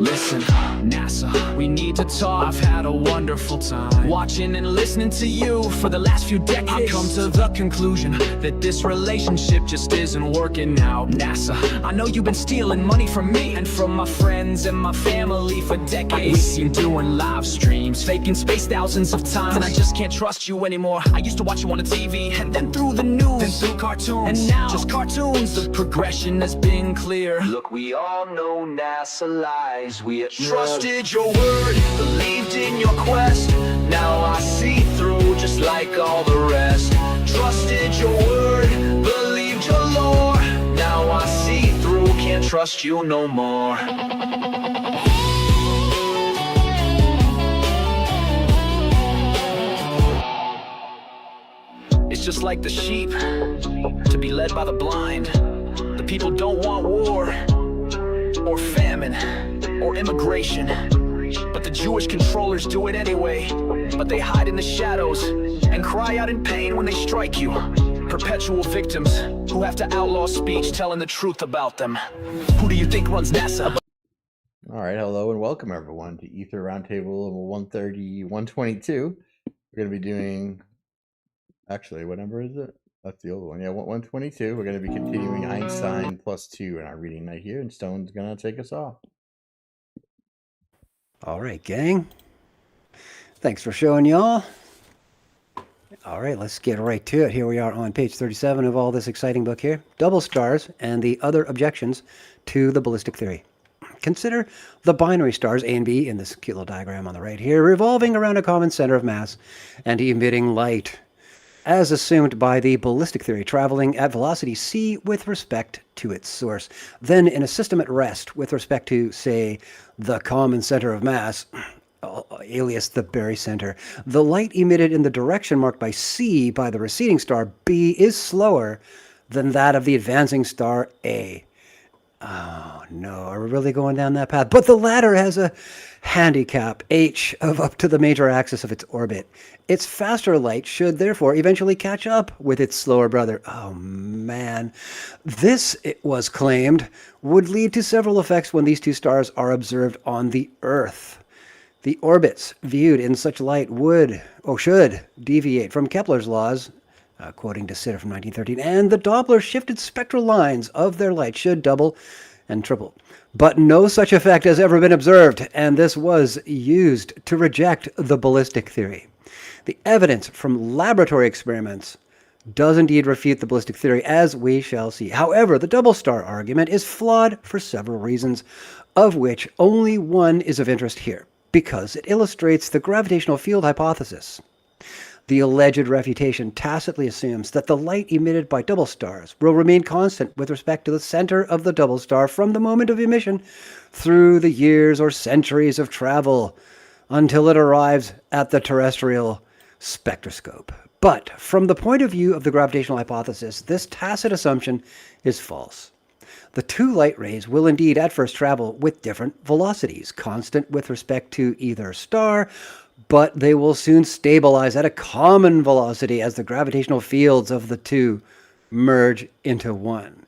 Listen, NASA, we need to talk. I've had a wonderful time watching and listening to you for the last few decades. I've come to the conclusion that this relationship just isn't working out. NASA, I know you've been stealing money from me and from my friends and my family for decades. We've been doing live streams, faking space thousands of times, and I just can't trust you anymore. I used to watch you on the TV, and then through the news, then through cartoons, and now just cartoons. The progression has been clear. Look, we all know NASA lies. We trusted your word, believed in your quest. Now I see through just like all the rest. Trusted your word, believed your lore. Now I see through, can't trust you no more. It's just like the sheep, to be led by the blind. The people don't want war, or famine, or immigration, but the Jewish controllers do it anyway. But they hide in the shadows and cry out in pain when they strike you. Perpetual victims who have to outlaw speech telling the truth about them. Who do you think runs NASA? All right, hello and welcome everyone to Aether Roundtable level 130, 122. We're going to be doing, actually, what number is it? That's the old one. Yeah, 122. We're going to be continuing Einstein plus 2 in our reading night here, and Stone's going to take us off. All right, gang. Thanks for showing y'all. All right, let's get right to it. Here we are on page 37 of all this exciting book here. Double stars and the other objections to the ballistic theory. Consider the binary stars A and B in this cute little diagram on the right here, revolving around a common center of mass and emitting light, as assumed by the ballistic theory, traveling at velocity c with respect to its source. Then in a system at rest with respect to, say, the common center of mass, alias the barycenter, the light emitted in the direction marked by c by the receding star B is slower than that of the advancing star A. Oh no, are we really going down that path? But the latter has a handicap, h, of up to the major axis of its orbit. Its faster light should therefore eventually catch up with its slower brother. Oh man. This, it was claimed, would lead to several effects when these two stars are observed on the Earth. The orbits viewed in such light should deviate from Kepler's laws, quoting De Sitter from 1913, and the Doppler shifted spectral lines of their light should double and triple. But no such effect has ever been observed, and this was used to reject the ballistic theory. The evidence from laboratory experiments does indeed refute the ballistic theory, as we shall see. However, the double star argument is flawed for several reasons, of which only one is of interest here, because it illustrates the gravitational field hypothesis. The alleged refutation tacitly assumes that the light emitted by double stars will remain constant with respect to the center of the double star from the moment of emission through the years or centuries of travel until it arrives at the terrestrial spectroscope. But from the point of view of the gravitational hypothesis, this tacit assumption is false. The two light rays will indeed at first travel with different velocities, constant with respect to either star, but they will soon stabilize at a common velocity as the gravitational fields of the two merge into one.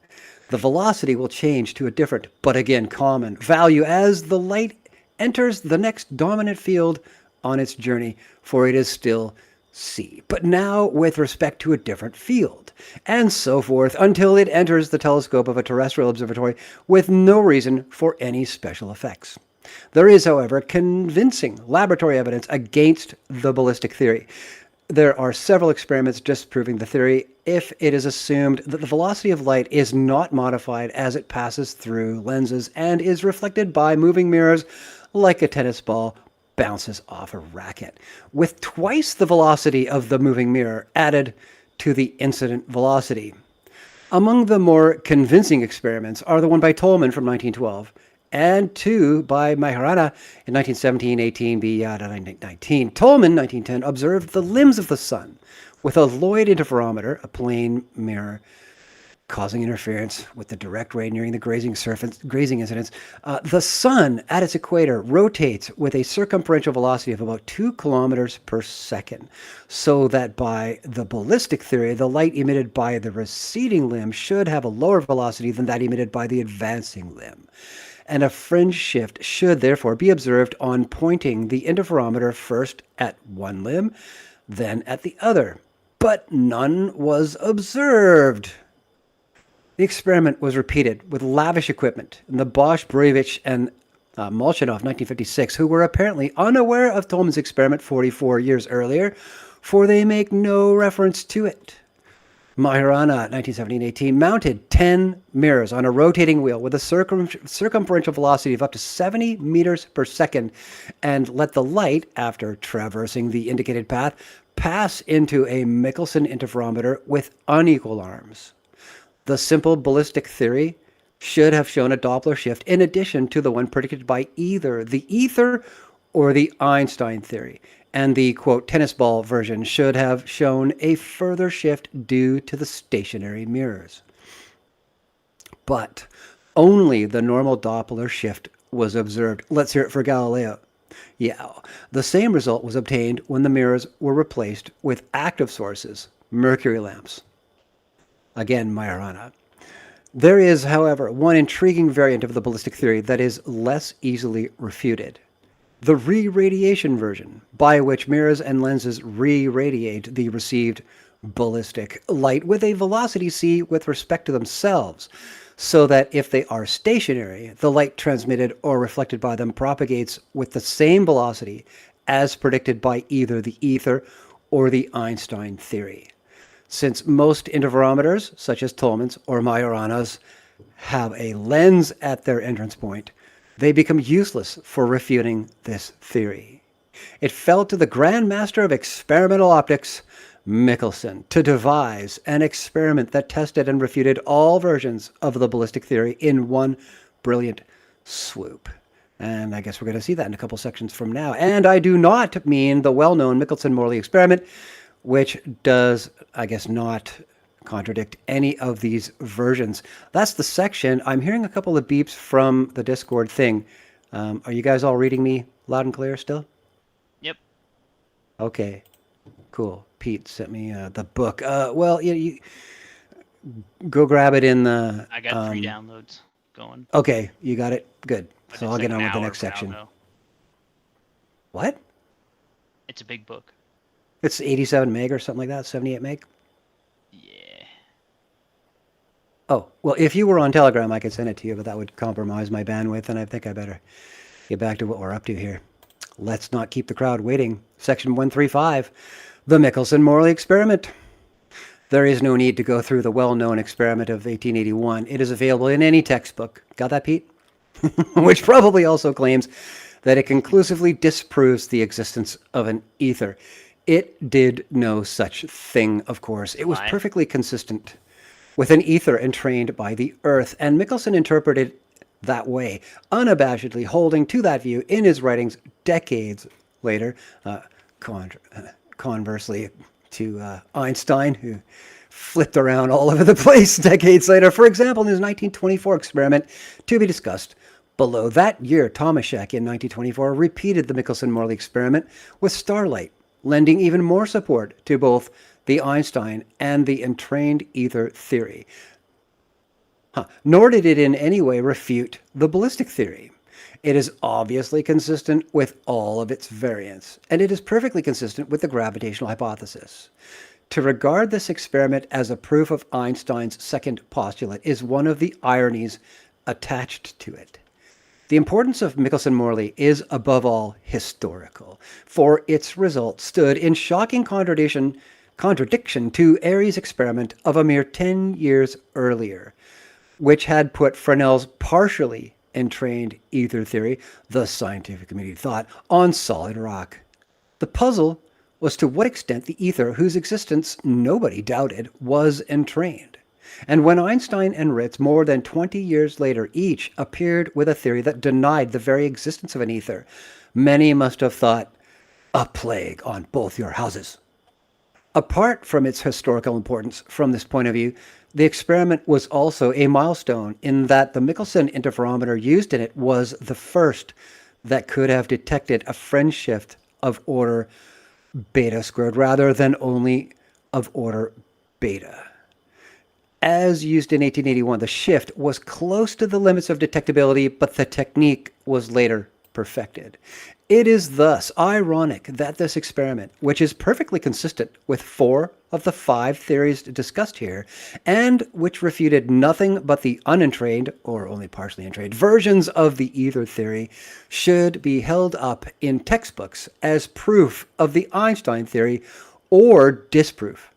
The velocity will change to a different, but again common, value as the light enters the next dominant field on its journey, for it is still c, but now with respect to a different field, and so forth until it enters the telescope of a terrestrial observatory with no reason for any special effects. There is, however, convincing laboratory evidence against the ballistic theory. There are several experiments disproving the theory if it is assumed that the velocity of light is not modified as it passes through lenses and is reflected by moving mirrors like a tennis ball bounces off a racket, with twice the velocity of the moving mirror added to the incident velocity. Among the more convincing experiments are the one by Tolman from 1912 and two by Majorana in 1917, 18b, 1919. Tolman, 1910, observed the limbs of the sun with a Lloyd interferometer, a plane mirror, causing interference with the direct ray nearing the grazing incidents. The sun at its equator rotates with a circumferential velocity of about 2 kilometers per second, so that by the ballistic theory, the light emitted by the receding limb should have a lower velocity than that emitted by the advancing limb. and a fringe shift should therefore be observed on pointing the interferometer first at one limb, then at the other. But none was observed. The experiment was repeated with lavish equipment, and the Bosch, Brevich, and Molchanov, 1956, who were apparently unaware of Tolman's experiment 44 years earlier, for they make no reference to it. Majorana, 1917-18, mounted 10 mirrors on a rotating wheel with a circumferential velocity of up to 70 meters per second and let the light, after traversing the indicated path, pass into a Michelson interferometer with unequal arms. The simple ballistic theory should have shown a Doppler shift in addition to the one predicted by either the Aether or the Einstein theory. And the, quote, tennis ball version should have shown a further shift due to the stationary mirrors. But only the normal Doppler shift was observed. Let's hear it for Galileo. Yeah, the same result was obtained when the mirrors were replaced with active sources, mercury lamps. Again, Majorana. There is, however, one intriguing variant of the ballistic theory that is less easily refuted. The re-radiation version, by which mirrors and lenses re-radiate the received ballistic light with a velocity c with respect to themselves, so that if they are stationary, the light transmitted or reflected by them propagates with the same velocity as predicted by either the Aether or the Einstein theory. Since most interferometers, such as Tolman's or Majorana's, have a lens at their entrance point, they become useless for refuting this theory. It fell to the Grand Master of Experimental Optics, Michelson, to devise an experiment that tested and refuted all versions of the ballistic theory in one brilliant swoop. And I guess we're going to see that in a couple sections from now. And I do not mean the well-known Michelson-Morley experiment, which does, I guess, not contradict any of these versions. That's the section. I'm hearing a couple of beeps from the Discord thing. Are you guys all reading me loud and clear still? Yep. Okay, cool. Pete sent me the book. Well, you go grab it in the... I got 3 downloads going. Okay, you got it? Good. But So it's I'll get like on an with the hour next for now, section. though. What? It's a big book. It's 87 meg or something like that, 78 meg? Yeah. Oh, well, if you were on Telegram, I could send it to you, but that would compromise my bandwidth, and I think I better get back to what we're up to here. Let's not keep the crowd waiting. Section 135, the Michelson-Morley experiment. There is no need to go through the well-known experiment of 1881. It is available in any textbook. Got that, Pete? Which probably also claims that it conclusively disproves the existence of an ether. It did no such thing, of course. It was perfectly consistent with an ether entrained by the Earth, and Michelson interpreted that way, unabashedly holding to that view in his writings decades later, conversely to Einstein, who flipped around all over the place decades later. For example, in his 1924 experiment, to be discussed below. That year, Tomaszek in 1924 repeated the Michelson-Morley experiment with starlight, lending even more support to both the Einstein and the entrained ether theory. Nor did it in any way refute the ballistic theory. It is obviously consistent with all of its variants, and it is perfectly consistent with the gravitational hypothesis. To regard this experiment as a proof of Einstein's second postulate is one of the ironies attached to it. The importance of Michelson-Morley is above all historical, for its result stood in shocking contradiction to Airy's experiment of a mere 10 years earlier, which had put Fresnel's partially entrained ether theory, the scientific community thought, on solid rock. The puzzle was to what extent the ether, whose existence nobody doubted, was entrained. And when Einstein and Ritz, more than 20 years later, each appeared with a theory that denied the very existence of an ether, many must have thought, a plague on both your houses. Apart from its historical importance from this point of view, the experiment was also a milestone in that the Michelson interferometer used in it was the first that could have detected a fringe shift of order beta squared rather than only of order beta. As used in 1881, the shift was close to the limits of detectability, but the technique was later perfected. It is thus ironic that this experiment, which is perfectly consistent with 4 of the 5 theories discussed here, and which refuted nothing but the unentrained, or only partially entrained, versions of the Aether theory, should be held up in textbooks as proof of the Einstein theory or disproof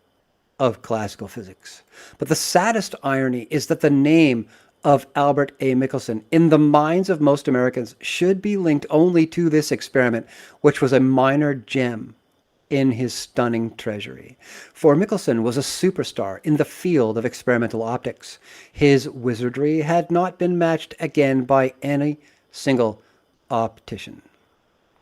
of classical physics. But the saddest irony is that the name of Albert A. Michelson in the minds of most Americans should be linked only to this experiment, which was a minor gem in his stunning treasury. For Michelson was a superstar in the field of experimental optics. His wizardry had not been matched again by any single optician.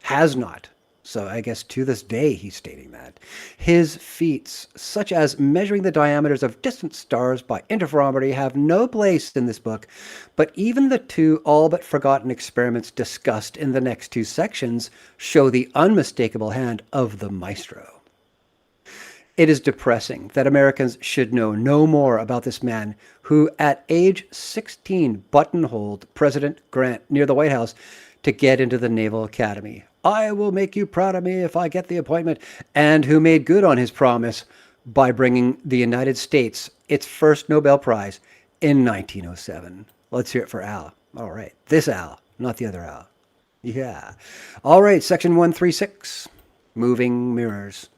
Has not. So I guess to this day he's stating that. His feats, such as measuring the diameters of distant stars by interferometry, have no place in this book, but even the 2 all but forgotten experiments discussed in the next 2 sections show the unmistakable hand of the maestro. It is depressing that Americans should know no more about this man who, at age 16, buttonholed President Grant near the White House to get into the Naval Academy. I will make you proud of me if I get the appointment, and who made good on his promise by bringing the United States its first Nobel Prize in 1907. Let's hear it for Al. All right, this Al, not the other Al. Yeah. All right, section 136, moving mirrors.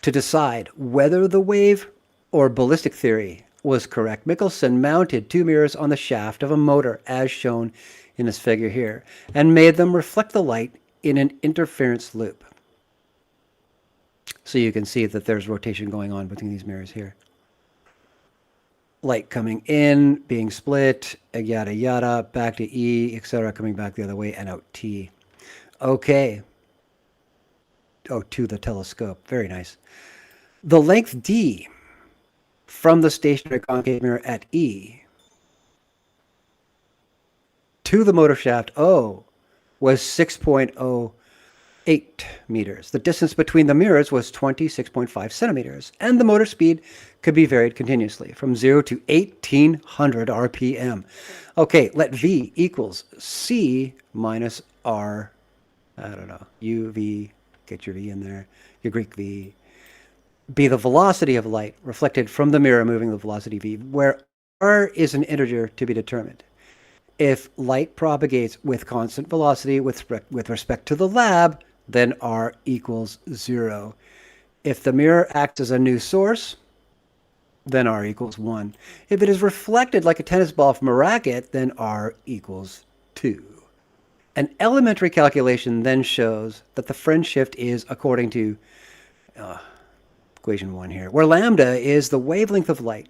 To decide whether the wave or ballistic theory was correct, Michelson mounted 2 mirrors on the shaft of a motor, as shown in this figure here, and made them reflect the light in an interference loop. So you can see that there's rotation going on between these mirrors here. Light coming in, being split, yada yada, back to E, etc., coming back the other way, and out T. Okay. Oh, to the telescope. Very nice. The length D from the stationary concave mirror at E to the motor shaft O was 6.08 meters. The distance between the mirrors was 26.5 centimeters, and the motor speed could be varied continuously from 0 to 1800 RPM. Okay, let V equals C minus R, I don't know, U, V, get your V in there, your Greek V, be the velocity of light reflected from the mirror moving the velocity V, where R is an integer to be determined. If light propagates with constant velocity with respect to the lab, then R equals 0. If the mirror acts as a new source, then R equals 1. If it is reflected like a tennis ball from a racket, then R equals 2. An elementary calculation then shows that the French shift is according to equation 1 here, where lambda is the wavelength of light,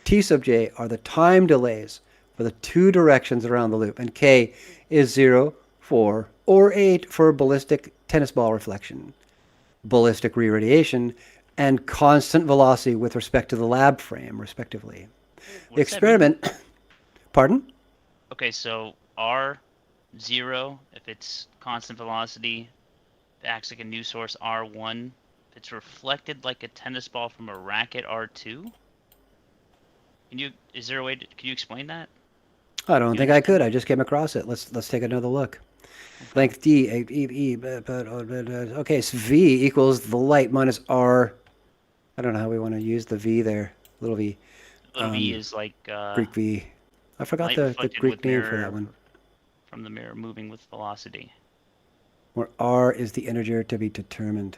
T sub j are the time delays for the 2 directions around the loop, and K is 0, 4, or 8 for ballistic tennis ball reflection, ballistic re-radiation, and constant velocity with respect to the lab frame, respectively. The experiment... Pardon? Okay, so R, 0, if it's constant velocity, it acts like a new source, R1. If it's reflected like a tennis ball from a racket, R2? Is there a way can you explain that? I don't think I could. I just came across it. Let's take another look. Length D, okay, so V equals the light minus R. I don't know how we want to use the V there. Little V. Little V is like Greek V. I forgot light the reflected Greek with name for mirror that one. from the mirror moving with velocity. Where R is the integer to be determined.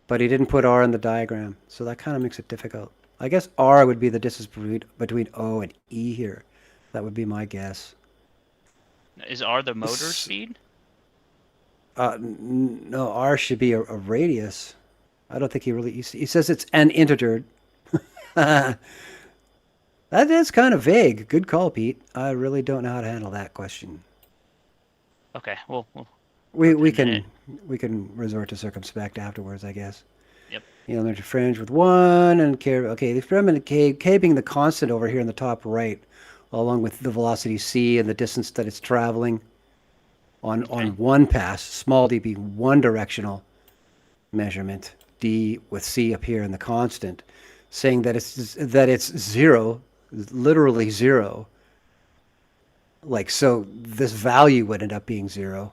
But he didn't put R in the diagram, so that kind of makes it difficult. I guess R would be the distance between O and E here. That would be my guess. Is R the motor speed? No, R should be a radius. I don't think he says it's an integer. That is kind of vague. Good call, Pete. I really don't know how to handle that question. Okay, well we can resort to circumspect afterwards, I guess. Yep. Elementary fringe with 1 and K. Okay, the experiment K being the constant over here in the top right, along with the velocity C and the distance that it's traveling on one pass, small d being one directional measurement, d with C up here in the constant. saying that it's zero, literally zero. Like, so this value would end up being 0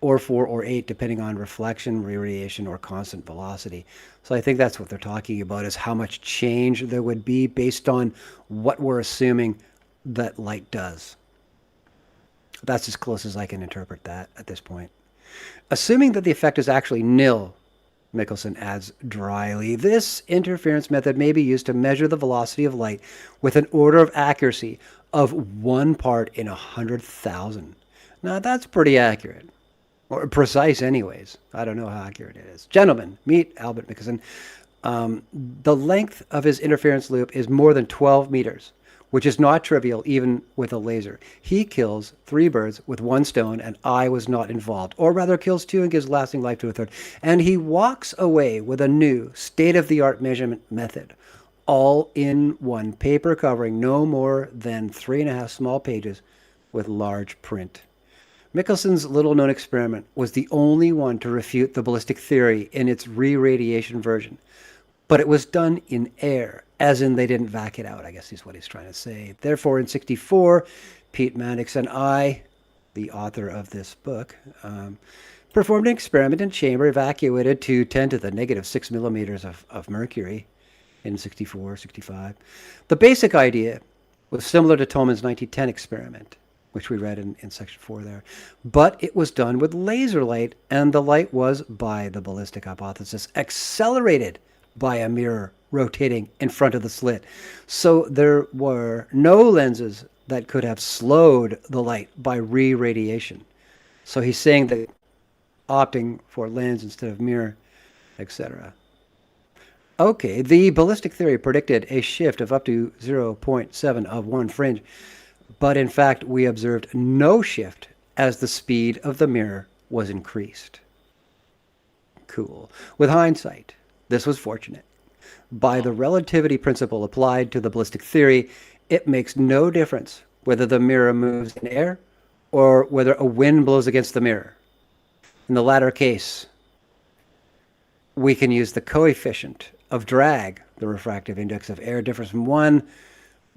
or 4 or 8, depending on reflection, radiation, or constant velocity. So I think that's what they're talking about, is how much change there would be based on what we're assuming that light does. That's as close as I can interpret that at this point. Assuming that the effect is actually nil, Michelson adds dryly, this interference method may be used to measure the velocity of light with an order of accuracy of 1 part in 100,000. Now that's pretty accurate. Or precise anyways. I don't know how accurate it is. Gentlemen, meet Albert Michelson. The length of his interference loop is more than 12 meters, which is not trivial even with a laser. He kills 3 birds with 1 stone, and I was not involved. Or rather, kills 2 and gives lasting life to a 3rd. And he walks away with a new state-of-the-art measurement method, all in one paper covering no more than 3.5 small pages with large print. Michelson's little-known experiment was the only one to refute the ballistic theory in its re-radiation version. But it was done in air, as in they didn't vac it out, I guess is what he's trying to say. Therefore, in 1964, Pete Mannix and I, the author of this book, performed an experiment in chamber evacuated to 10 to the negative 6 millimeters of mercury in 1964, 1965. The basic idea was similar to Tolman's 1910 experiment, which we read in section 4 there. But it was done with laser light, and the light was, by the ballistic hypothesis, accelerated by a mirror rotating in front of the slit. So there were no lenses that could have slowed the light by re-radiation. So he's saying that opting for lens instead of mirror, etc. Okay, the ballistic theory predicted a shift of up to 0.7 of 1 fringe. But in fact, we observed no shift as the speed of the mirror was increased. Cool. With hindsight, this was fortunate. By the relativity principle applied to the ballistic theory, it makes no difference whether the mirror moves in air or whether a wind blows against the mirror. In the latter case, we can use the coefficient of drag. The refractive index of air differs from 1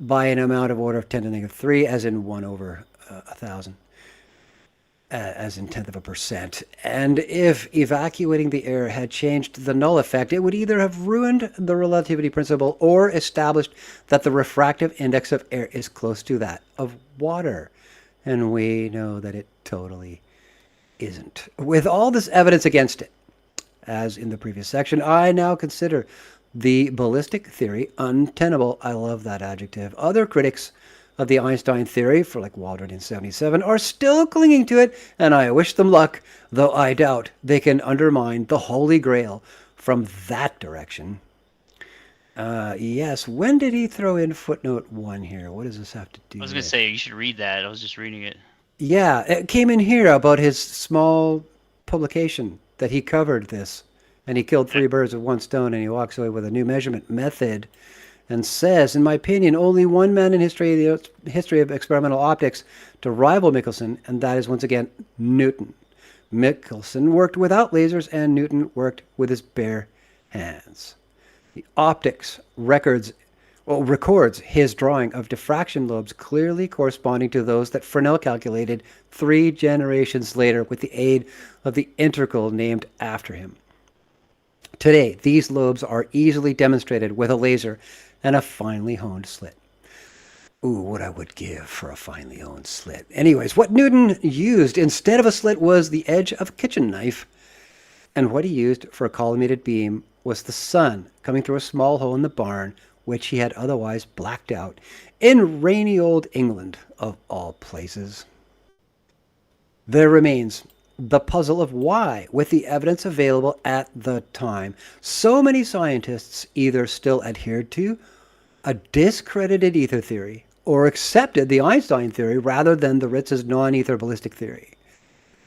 by an amount of order of 10 to the negative 3, as in 1 over 1,000, as in 1/10 of a percent. And if evacuating the air had changed the null effect, it would either have ruined the relativity principle or established that the refractive index of air is close to that of water. And we know that it totally isn't. With all this evidence against it, as in the previous section, I now consider the ballistic theory untenable. I love that adjective. Other critics of the Einstein theory, for like Waldron in 1977, are still clinging to it, and I wish them luck, though I doubt they can undermine the Holy Grail from that direction. Yes, when did he throw in footnote 1 here? What does this have to do I was going to say, you should read that. I was just reading it. Yeah, it came in here about his small publication that he covered this. And he killed 3 birds with 1 stone, and he walks away with a new measurement method and says, in my opinion, only one man in history of experimental optics to rival Michelson, and that is, once again, Newton. Michelson worked without lasers, and Newton worked with his bare hands. The optics records his drawing of diffraction lobes clearly corresponding to those that Fresnel calculated 3 generations later with the aid of the integral named after him. Today, these lobes are easily demonstrated with a laser and a finely honed slit. Ooh, what I would give for a finely honed slit. Anyways, what Newton used instead of a slit was the edge of a kitchen knife, and what he used for a collimated beam was the sun coming through a small hole in the barn, which he had otherwise blacked out in rainy old England, of all places. There remains the puzzle of why, with the evidence available at the time, so many scientists either still adhered to a discredited ether theory or accepted the Einstein theory rather than the Ritz's non-ether ballistic theory,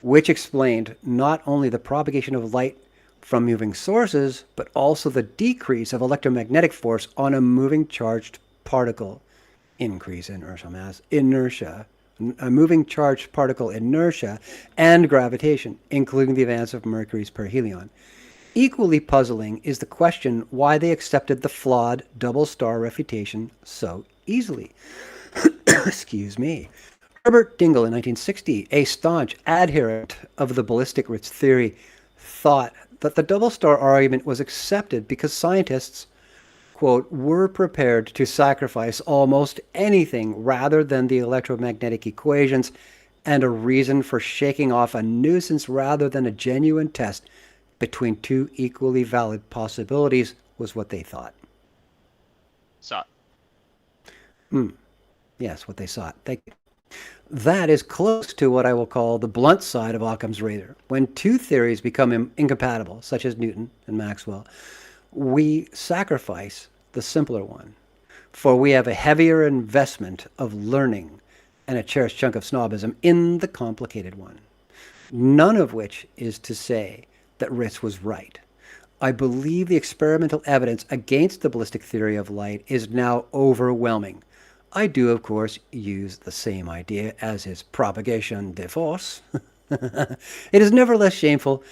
which explained not only the propagation of light from moving sources, but also the decrease of electromagnetic force on a moving charged particle, increase inertial mass, inertia, a moving charged particle inertia, and gravitation, including the advance of Mercury's perihelion. Equally puzzling is the question why they accepted the flawed double star refutation so easily. Excuse me. Herbert Dingle in 1960, a staunch adherent of the ballistic Ritz theory, thought that the double star argument was accepted because scientists, quote, were prepared to sacrifice almost anything rather than the electromagnetic equations, and a reason for shaking off a nuisance rather than a genuine test between two equally valid possibilities was what they thought. So, Yes, what they sought. Thank you. That is close to what I will call the blunt side of Occam's razor. When two theories become incompatible, such as Newton and Maxwell, we sacrifice the simpler one, for we have a heavier investment of learning and a cherished chunk of snobism in the complicated one. None of which is to say that Ritz was right. I believe the experimental evidence against the ballistic theory of light is now overwhelming. I do, of course, use the same idea as his propagation de force. It is nevertheless shameful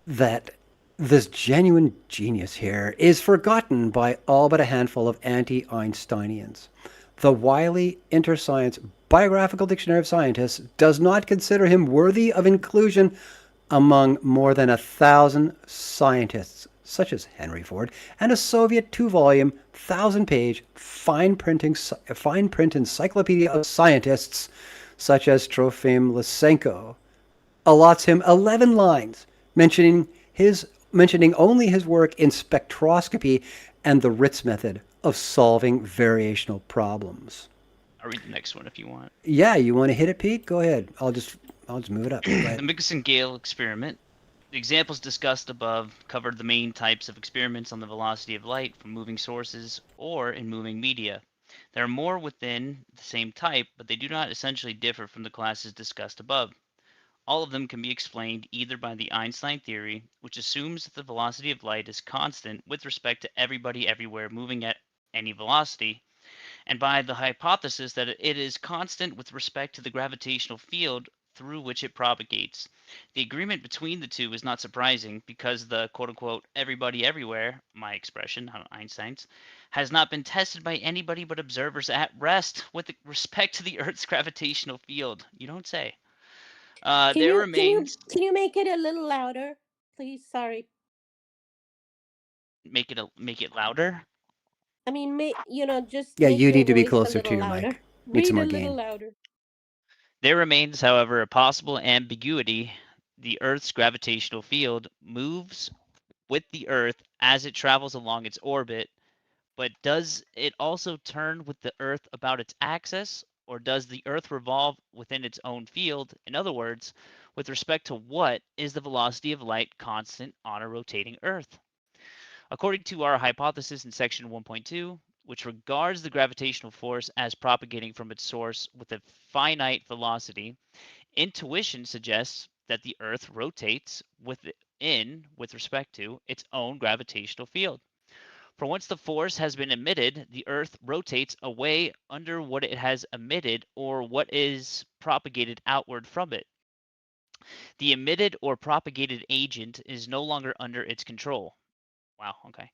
that this genuine genius here is forgotten by all but a handful of anti-Einsteinians. The wily InterScience Biographical Dictionary of Scientists does not consider him worthy of inclusion among more than 1,000 scientists, such as Henry Ford, and a Soviet 2-volume, 1,000-page fine print encyclopedia of scientists, such as Trofim Lysenko, allots him 11 lines, mentioning only his work in spectroscopy and the Ritz method of solving variational problems. I'll read the next one if you want. Yeah, you want to hit it, Pete? Go ahead. I'll just move it up. Go The ahead. Michelson-Gale experiment. The examples discussed above covered the main types of experiments on the velocity of light from moving sources or in moving media. There are more within the same type, but they do not essentially differ from the classes discussed above. All of them can be explained either by the Einstein theory, which assumes that the velocity of light is constant with respect to everybody everywhere moving at any velocity, and by the hypothesis that it is constant with respect to the gravitational field through which it propagates. The agreement between the two is not surprising because the quote unquote everybody everywhere, my expression, not Einstein's, has not been tested by anybody but observers at rest with respect to the Earth's gravitational field. You don't say. Can There you can you remains can you make it a little louder, please? Sorry. make it louder. I mean, just Yeah, make you your need to be voice a closer to little your louder. mic. Need some Read more a little gain. louder. There remains, however, a possible ambiguity. The Earth's gravitational field moves with the Earth as it travels along its orbit, but does it also turn with the Earth about its axis, or does the Earth revolve within its own field? In other words, with respect to what is the velocity of light constant on a rotating Earth? According to our hypothesis in section 1.2, which regards the gravitational force as propagating from its source with a finite velocity, intuition suggests that the Earth rotates with respect to its own gravitational field. For once the force has been emitted, the Earth rotates away under what it has emitted or what is propagated outward from it. The emitted or propagated agent is no longer under its control. Wow, okay.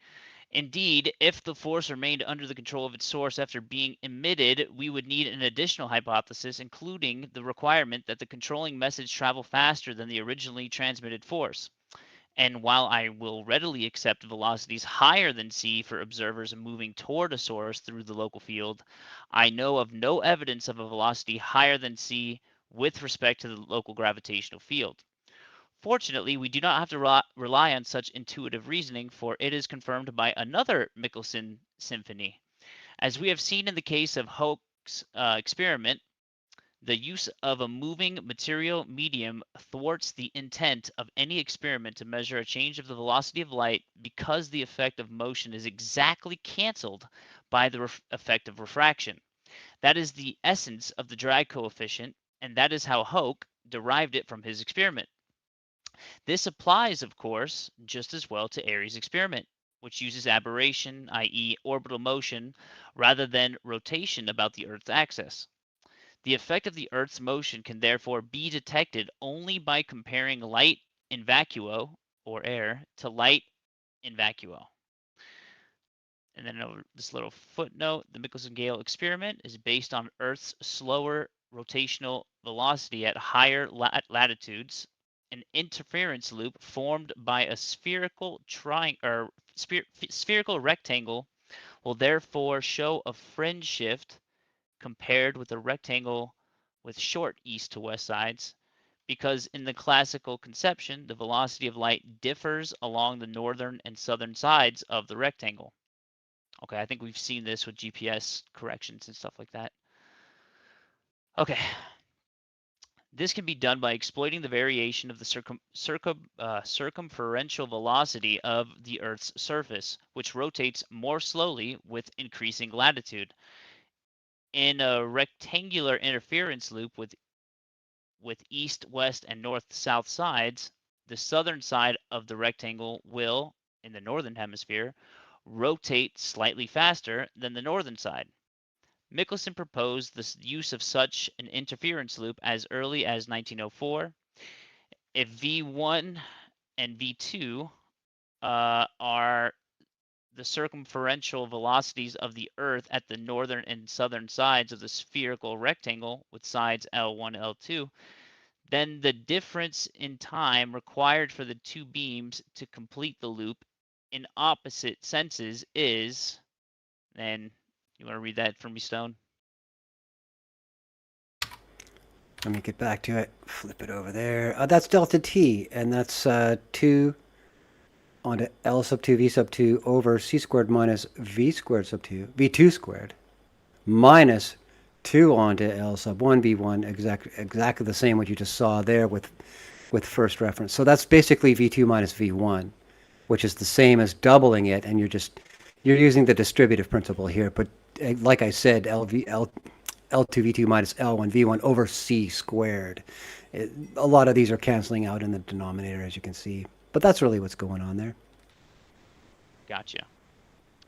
Indeed, if the force remained under the control of its source after being emitted, we would need an additional hypothesis, including the requirement that the controlling message travel faster than the originally transmitted force. And while I will readily accept velocities higher than c for observers moving toward a source through the local field, I know of no evidence of a velocity higher than c with respect to the local gravitational field. Fortunately, we do not have to rely on such intuitive reasoning, for it is confirmed by another Michelson symphony. As we have seen in the case of Hoek's experiment, the use of a moving material medium thwarts the intent of any experiment to measure a change of the velocity of light because the effect of motion is exactly canceled by the effect of refraction. That is the essence of the drag coefficient, and that is how Hoek derived it from his experiment. This applies, of course, just as well to Airy's experiment, which uses aberration, i.e. orbital motion, rather than rotation about the Earth's axis. The effect of the Earth's motion can therefore be detected only by comparing light in vacuo, or air to light in vacuo. And then this little footnote, the Michelson-Gale experiment is based on Earth's slower rotational velocity at higher latitudes. An interference loop formed by a spherical spherical rectangle will therefore show a fringe shift compared with a rectangle with short east to west sides, because in the classical conception, the velocity of light differs along the northern and southern sides of the rectangle. Okay, I think we've seen this with GPS corrections and stuff like that. Okay. This can be done by exploiting the variation of the circumferential velocity of the Earth's surface, which rotates more slowly with increasing latitude. In a rectangular interference loop with east, west, and north-south sides, the southern side of the rectangle will, in the northern hemisphere, rotate slightly faster than the northern side. Michelson proposed the use of such an interference loop as early as 1904. If V1 and V2 are the circumferential velocities of the Earth at the northern and southern sides of the spherical rectangle with sides L1, L2, then the difference in time required for the two beams to complete the loop in opposite senses is, and you want to read that for me, Stone? Let me get back to it. Flip it over there. That's delta t, and that's 2 onto L sub 2 V sub 2 over C squared minus V squared sub 2, V2 squared, minus 2 onto L sub 1 V1, exactly the same what you just saw there with first reference. So that's basically V2 minus V1, which is the same as doubling it, and you're using the distributive principle here. But like I said, L2 V2 minus L1 V1 over C squared. A lot of these are canceling out in the denominator, as you can see. But that's really what's going on there. Gotcha.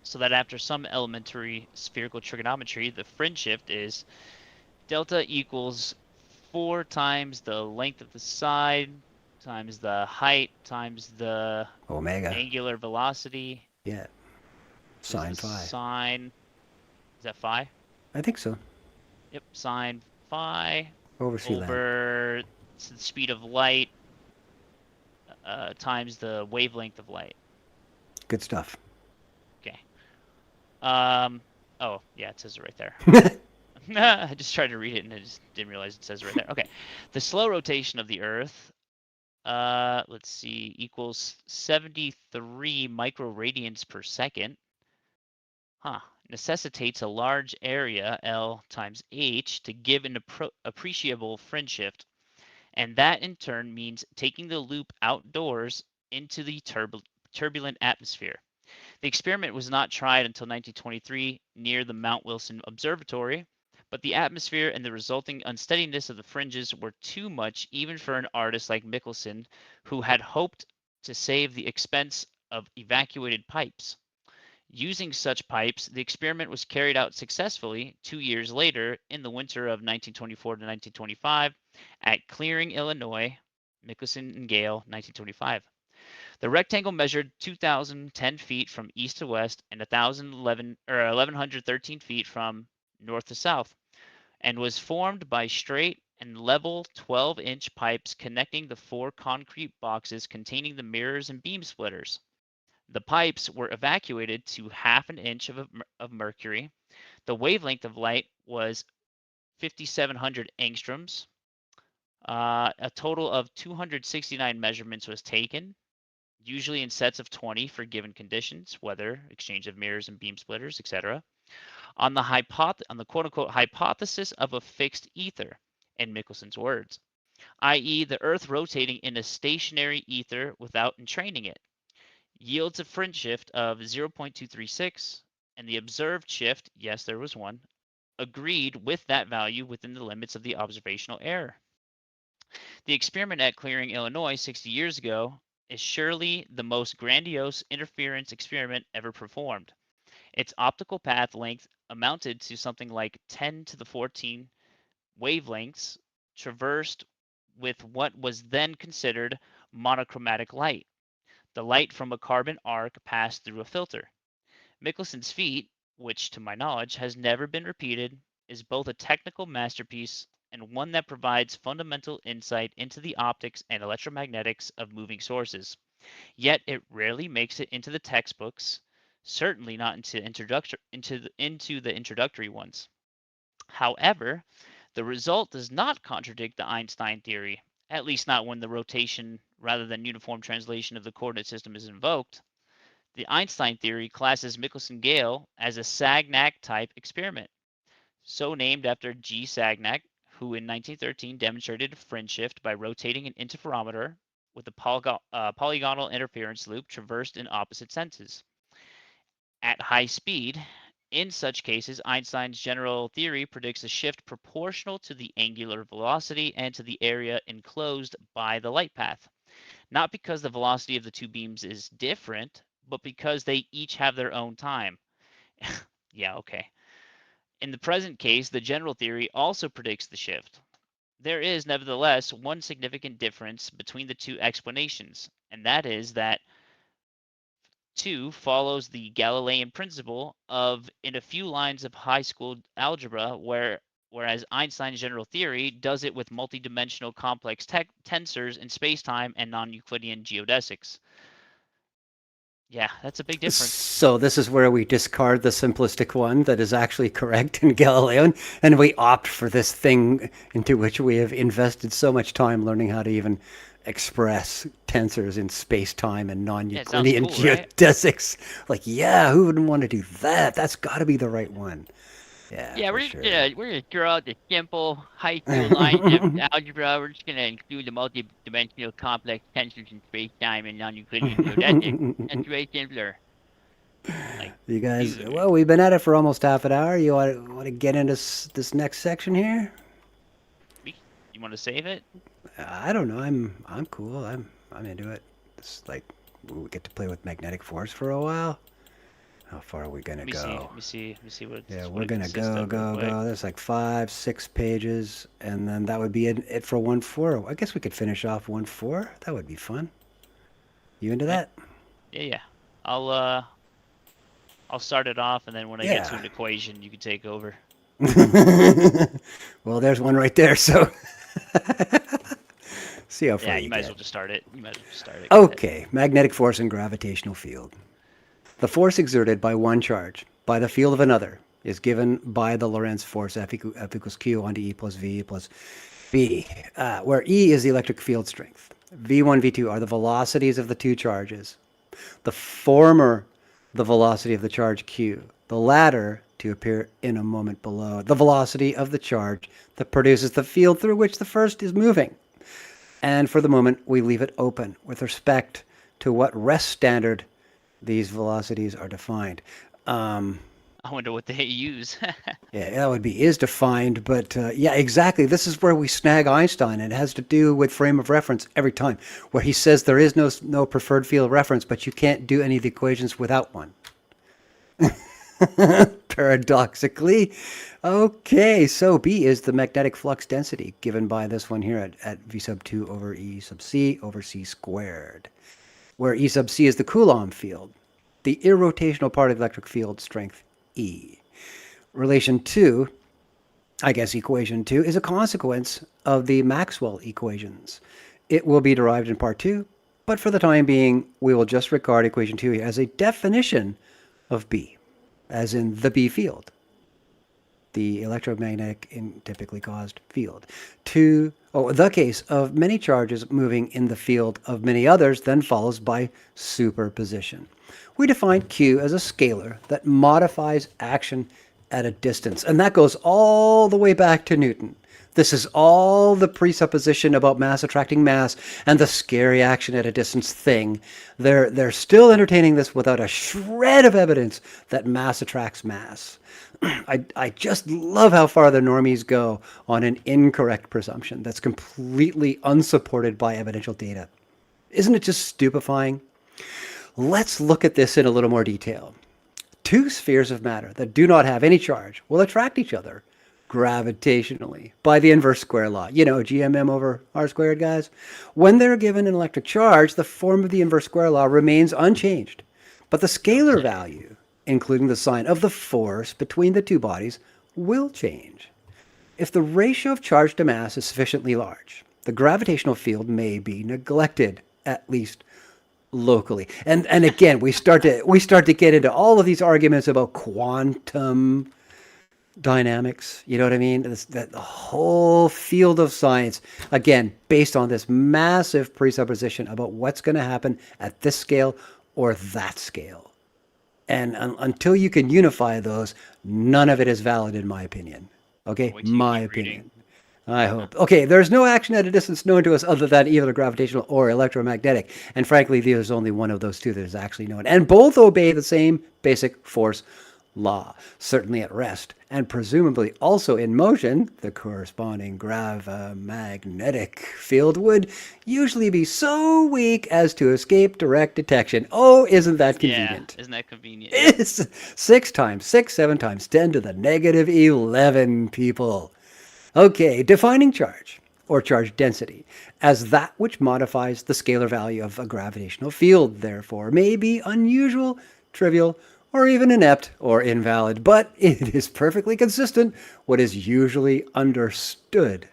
So that after some elementary spherical trigonometry, the fringe shift is delta equals 4 times the length of the side times the height times the Omega. Angular velocity. Yeah. Sine phi. Sine. Is that phi? I think so. Yep. Sine phi Over C over the speed of light times the wavelength of light. Good stuff. Okay. Oh, yeah, it says it right there. I just tried to read it and I just didn't realize it says it right there. Okay. The slow rotation of the Earth, let's see, equals 73 microradians per second. Necessitates a large area, L times H, to give an appreciable fringe shift. And that in turn means taking the loop outdoors into the turbulent atmosphere. The experiment was not tried until 1923 near the Mount Wilson Observatory, but the atmosphere and the resulting unsteadiness of the fringes were too much even for an artist like Michelson, who had hoped to save the expense of evacuated pipes. Using such pipes, the experiment was carried out successfully 2 years later in the winter of 1924 to 1925 at Clearing, Illinois, Michelson-Gale, 1925. The rectangle measured 2,010 feet from east to west and 1,113 feet from north to south, and was formed by straight and level 12-inch pipes connecting the 4 concrete boxes containing the mirrors and beam splitters. The pipes were evacuated to ½ an inch of mercury. The wavelength of light was 5,700 angstroms. A total of 269 measurements was taken, usually in sets of 20 for given conditions, weather, exchange of mirrors and beam splitters, etc. On the quote-unquote hypothesis of a fixed ether, in Michelson's words, i.e. the Earth rotating in a stationary ether without entraining it, yields a fringe shift of 0.236, and the observed shift, yes, there was one, agreed with that value within the limits of the observational error. The experiment at Clearing, Illinois 60 years ago is surely the most grandiose interference experiment ever performed. Its optical path length amounted to something like 10 to the 14 wavelengths traversed with what was then considered monochromatic light. The light from a carbon arc passed through a filter. Michelson's feat, which to my knowledge has never been repeated, is both a technical masterpiece and one that provides fundamental insight into the optics and electromagnetics of moving sources. Yet it rarely makes it into the textbooks, certainly not into the introductory ones. However, the result does not contradict the Einstein theory, at least not when the rotation rather than uniform translation of the coordinate system is invoked. The Einstein theory classes Michelson-Gale as a Sagnac type experiment, so named after G. Sagnac, who in 1913 demonstrated a fringe shift by rotating an interferometer with a polygonal interference loop traversed in opposite senses. At high speed, in such cases, Einstein's general theory predicts a shift proportional to the angular velocity and to the area enclosed by the light path. Not because the velocity of the two beams is different, but because they each have their own time. Yeah, okay. In the present case, the general theory also predicts the shift. There is, nevertheless, one significant difference between the two explanations, and that is that 2 follows the Galilean principle of in a few lines of high school algebra, whereas Einstein's general theory does it with multidimensional complex tensors in spacetime and non-Euclidean geodesics. Yeah, that's a big difference. So this is where we discard the simplistic one that is actually correct in Galilean, and we opt for this thing into which we have invested so much time learning how to even express tensors in space-time and non-Euclidean cool, right? geodesics. Like, yeah, who wouldn't want to do that? That's got to be the right one. Yeah, we're sure. gonna throw out the simple high school lines of algebra. We're just gonna include the multi-dimensional complex tensors in space-time and non-Euclidean geodesics. That's way simpler. You guys, well, we've been at it for almost half an hour. You want to get into this next section here? You want to save it? I don't know. I'm cool. I'm into it. It's like we get to play with magnetic force for a while. How far are we gonna go? Let me see what. Yeah, we're gonna go. There's like 5-6 pages, and then that would be it for 1-4. I guess we could finish off 1-4. That would be fun. You into that? Yeah. I'll start it off, and then when I get to an equation, you can take over. Well, there's one right there. So see how far you might as well just start it. Okay, magnetic force and gravitational field. The force exerted by one charge by the field of another is given by the Lorentz force F equals Q onto E plus V plus B, where E is the electric field strength. V1, V2 are the velocities of the two charges. The former, the velocity of the charge Q. The latter, to appear in a moment below, the velocity of the charge that produces the field through which the first is moving. And for the moment, we leave it open with respect to what rest standard these velocities are defined. I wonder what they use. Yeah, that would be is defined, but yeah, exactly. This is where we snag Einstein, and it has to do with frame of reference every time, where he says there is no preferred field reference, but you can't do any of the equations without one. Paradoxically. Okay, so B is the magnetic flux density given by this one here at V sub 2 over E sub C over C squared, where E sub C is the Coulomb field, the irrotational part of the electric field strength E. Relation 2, I guess equation 2, is a consequence of the Maxwell equations. It will be derived in part 2, but for the time being, we will just regard equation 2 as a definition of B, as in the B field, the electromagnetic typically caused field. The case of many charges moving in the field of many others then follows by superposition. We define Q as a scalar that modifies action at a distance, and that goes all the way back to Newton. This is all the presupposition about mass attracting mass and the scary action at a distance thing. They're still entertaining this without a shred of evidence that mass attracts mass. I just love how far the normies go on an incorrect presumption that's completely unsupported by evidential data. Isn't it just stupefying? Let's look at this in a little more detail. Two spheres of matter that do not have any charge will attract each other gravitationally by the inverse square law. You know, GMM over R squared, guys. When they're given an electric charge, the form of the inverse square law remains unchanged. But the scalar value, including the sign of the force between the two bodies, will change. If the ratio of charge to mass is sufficiently large, the gravitational field may be neglected, at least locally. And again, we start to get into all of these arguments about quantum dynamics. You know what I mean? That whole field of science, again, based on this massive presupposition about what's going to happen at this scale or that scale. And until you can unify those, none of it is valid, in my opinion. Okay, my opinion. I hope. Okay, there's no action at a distance known to us other than either gravitational or electromagnetic. And frankly, there's only one of those two that is actually known. And both obey the same basic force law, certainly at rest, and presumably also in motion. The corresponding magnetic field would usually be so weak as to escape direct detection. Oh, isn't that convenient? Yeah, isn't that convenient? It's 7 times 10 to the negative 11, people. Okay, defining charge, or charge density, as that which modifies the scalar value of a gravitational field, therefore, may be unusual, trivial, or even inept or invalid, but it is perfectly consistent what is usually understood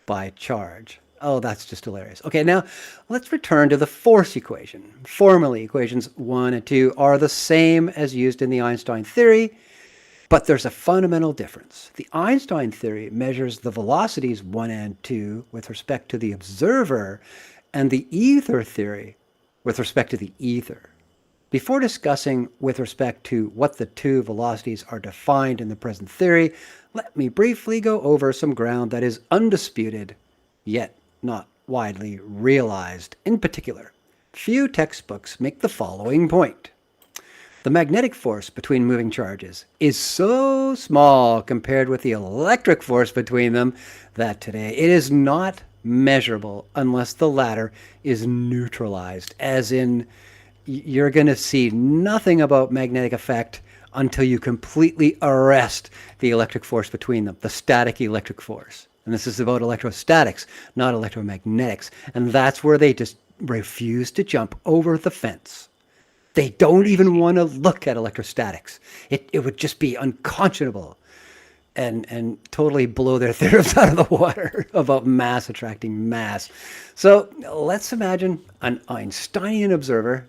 by charge. Oh, that's just hilarious. Okay, now let's return to the force equation. Formally, equations 1 and 2 are the same as used in the Einstein theory, but there's a fundamental difference. The Einstein theory measures the velocities 1 and 2 with respect to the observer, and the Aether theory with respect to the ether. Before discussing with respect to what the two velocities are defined in the present theory, let me briefly go over some ground that is undisputed, yet not widely realized. In particular, few textbooks make the following point. The magnetic force between moving charges is so small compared with the electric force between them that today it is not measurable unless the latter is neutralized, as in you're going to see nothing about magnetic effect until you completely arrest the electric force between them, the static electric force. And this is about electrostatics, not electromagnetics. And that's where they just refuse to jump over the fence. They don't even want to look at electrostatics. It would just be unconscionable and totally blow their theorems out of the water about mass attracting mass. So let's imagine an Einsteinian observer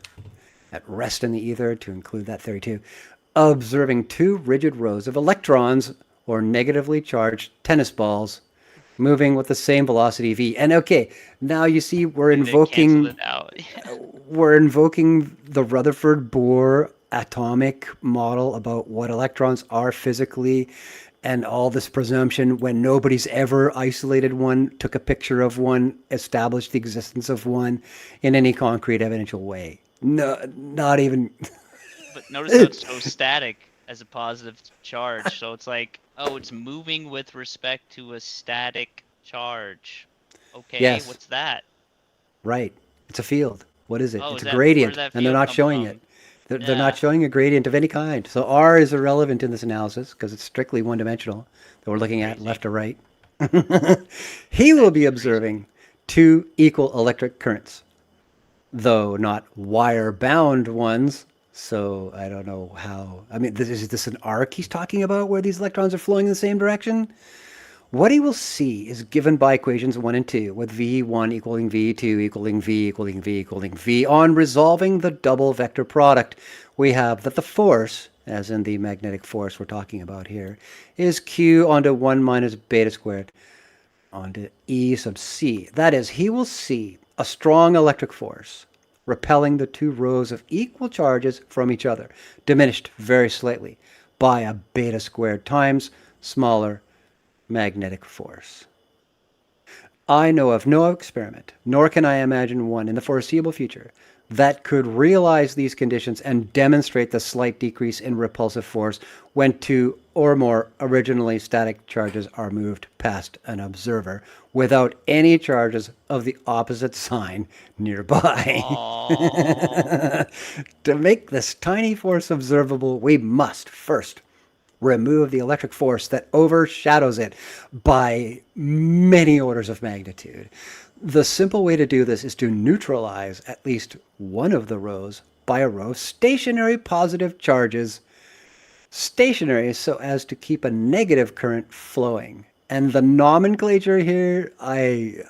at rest in the ether, to include that theory too, observing two rigid rows of electrons or negatively charged tennis balls moving with the same velocity v. And okay, now you see we're invoking the Rutherford-Bohr atomic model about what electrons are physically, and all this presumption when nobody's ever isolated one, took a picture of one, established the existence of one in any concrete evidential way. No, not even. But notice how it's so static as a positive charge. So it's like, oh, it's moving with respect to a static charge. Okay, yes. What's that? Right. It's a field. What is it? Oh, it's a gradient, and they're not showing it. They're not showing a gradient of any kind. So R is irrelevant in this analysis because it's strictly one-dimensional that we're looking at left to right. He will be observing two equal electric currents, though not wire-bound ones. So I don't know how. I mean, is this an arc he's talking about where these electrons are flowing in the same direction? What he will see is given by equations 1 and 2, with V1 equaling V2 equaling V equaling V equaling V. On resolving the double vector product, we have that the force, as in the magnetic force we're talking about here, is Q onto 1 minus beta squared onto E sub C. That is, he will see a strong electric force repelling the two rows of equal charges from each other, diminished very slightly by a beta squared times smaller magnetic force. I know of no experiment, nor can I imagine one in the foreseeable future, that could realize these conditions and demonstrate the slight decrease in repulsive force when two or more originally static charges are moved past an observer without any charges of the opposite sign nearby. To make this tiny force observable, we must first remove the electric force that overshadows it by many orders of magnitude. The simple way to do this is to neutralize at least one of the rows by a row of stationary positive charges, stationary so as to keep a negative current flowing. And the nomenclature here, I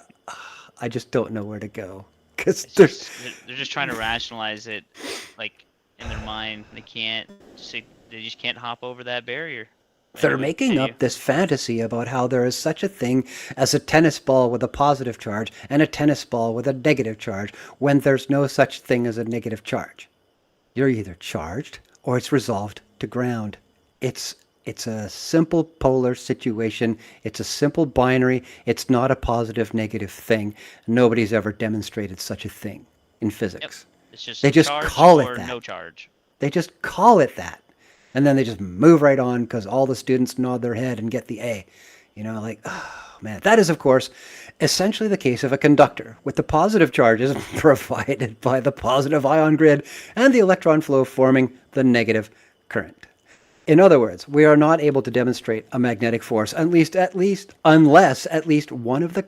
just don't know where to go, because they're just trying to rationalize it, like in their mind. They just can't hop over that barrier. They're making up this fantasy about how there is such a thing as a tennis ball with a positive charge and a tennis ball with a negative charge, when there's no such thing as a negative charge. You're either charged or it's resolved to ground. It's a simple polar situation. It's a simple binary. It's not a positive negative thing. Nobody's ever demonstrated such a thing in physics. Yep. It's just they just call it that. No charge. They just call it that. And then they just move right on because all the students nod their head and get the A. You know, like, oh, man. That is, of course, essentially the case of a conductor, with the positive charges provided by the positive ion grid and the electron flow forming the negative current. In other words, we are not able to demonstrate a magnetic force, unless at least one of the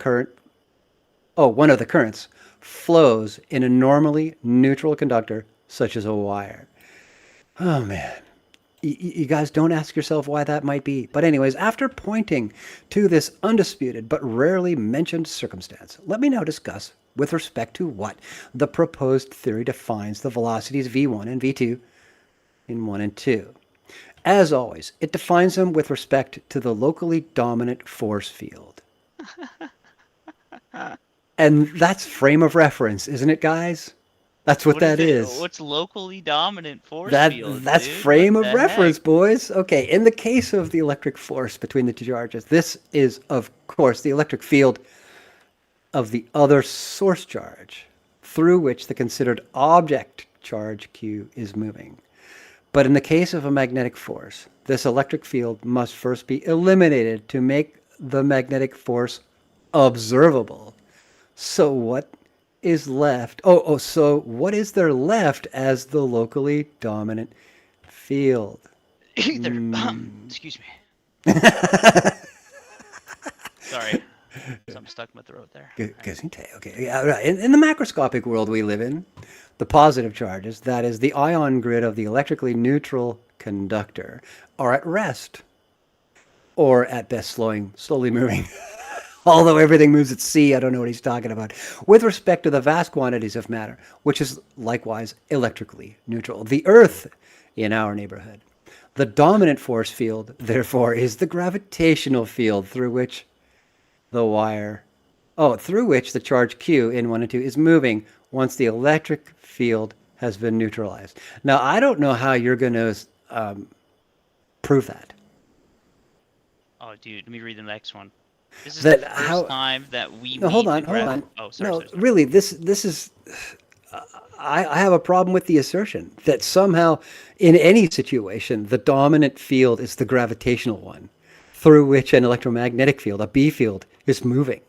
currents flows in a normally neutral conductor, such as a wire. Oh, man. You guys don't ask yourself why that might be. But anyways, after pointing to this undisputed but rarely mentioned circumstance, let me now discuss with respect to what the proposed theory defines the velocities v1 and v2 in 1 and 2. As always, it defines them with respect to the locally dominant force field. And that's frame of reference, isn't it, guys? That's what that is. What's locally dominant force field? That's dude? frame of reference, boys. Okay, in the case of the electric force between the two charges, this is, of course, the electric field of the other source charge through which the considered object charge Q is moving. But in the case of a magnetic force, this electric field must first be eliminated to make the magnetic force observable. So what is left? So what is there left as the locally dominant field? Excuse me. Sorry. Something stuck in my throat there. Okay. Yeah, right. In the macroscopic world we live in, the positive charges, that is the ion grid of the electrically neutral conductor, are at rest, or at best slowly moving. Although everything moves at c, I don't know what he's talking about. With respect to the vast quantities of matter, which is likewise electrically neutral. The Earth in our neighborhood. The dominant force field, therefore, is the gravitational field through which the charge Q in 1 and 2 is moving once the electric field has been neutralized. Now, I don't know how you're going to prove that. Oh, dude, let me read the next one. This is the first time that we meet. Hold on. Oh, sorry. Really, this is. I have a problem with the assertion that somehow, in any situation, the dominant field is the gravitational one, through which an electromagnetic field, a B field, is moving.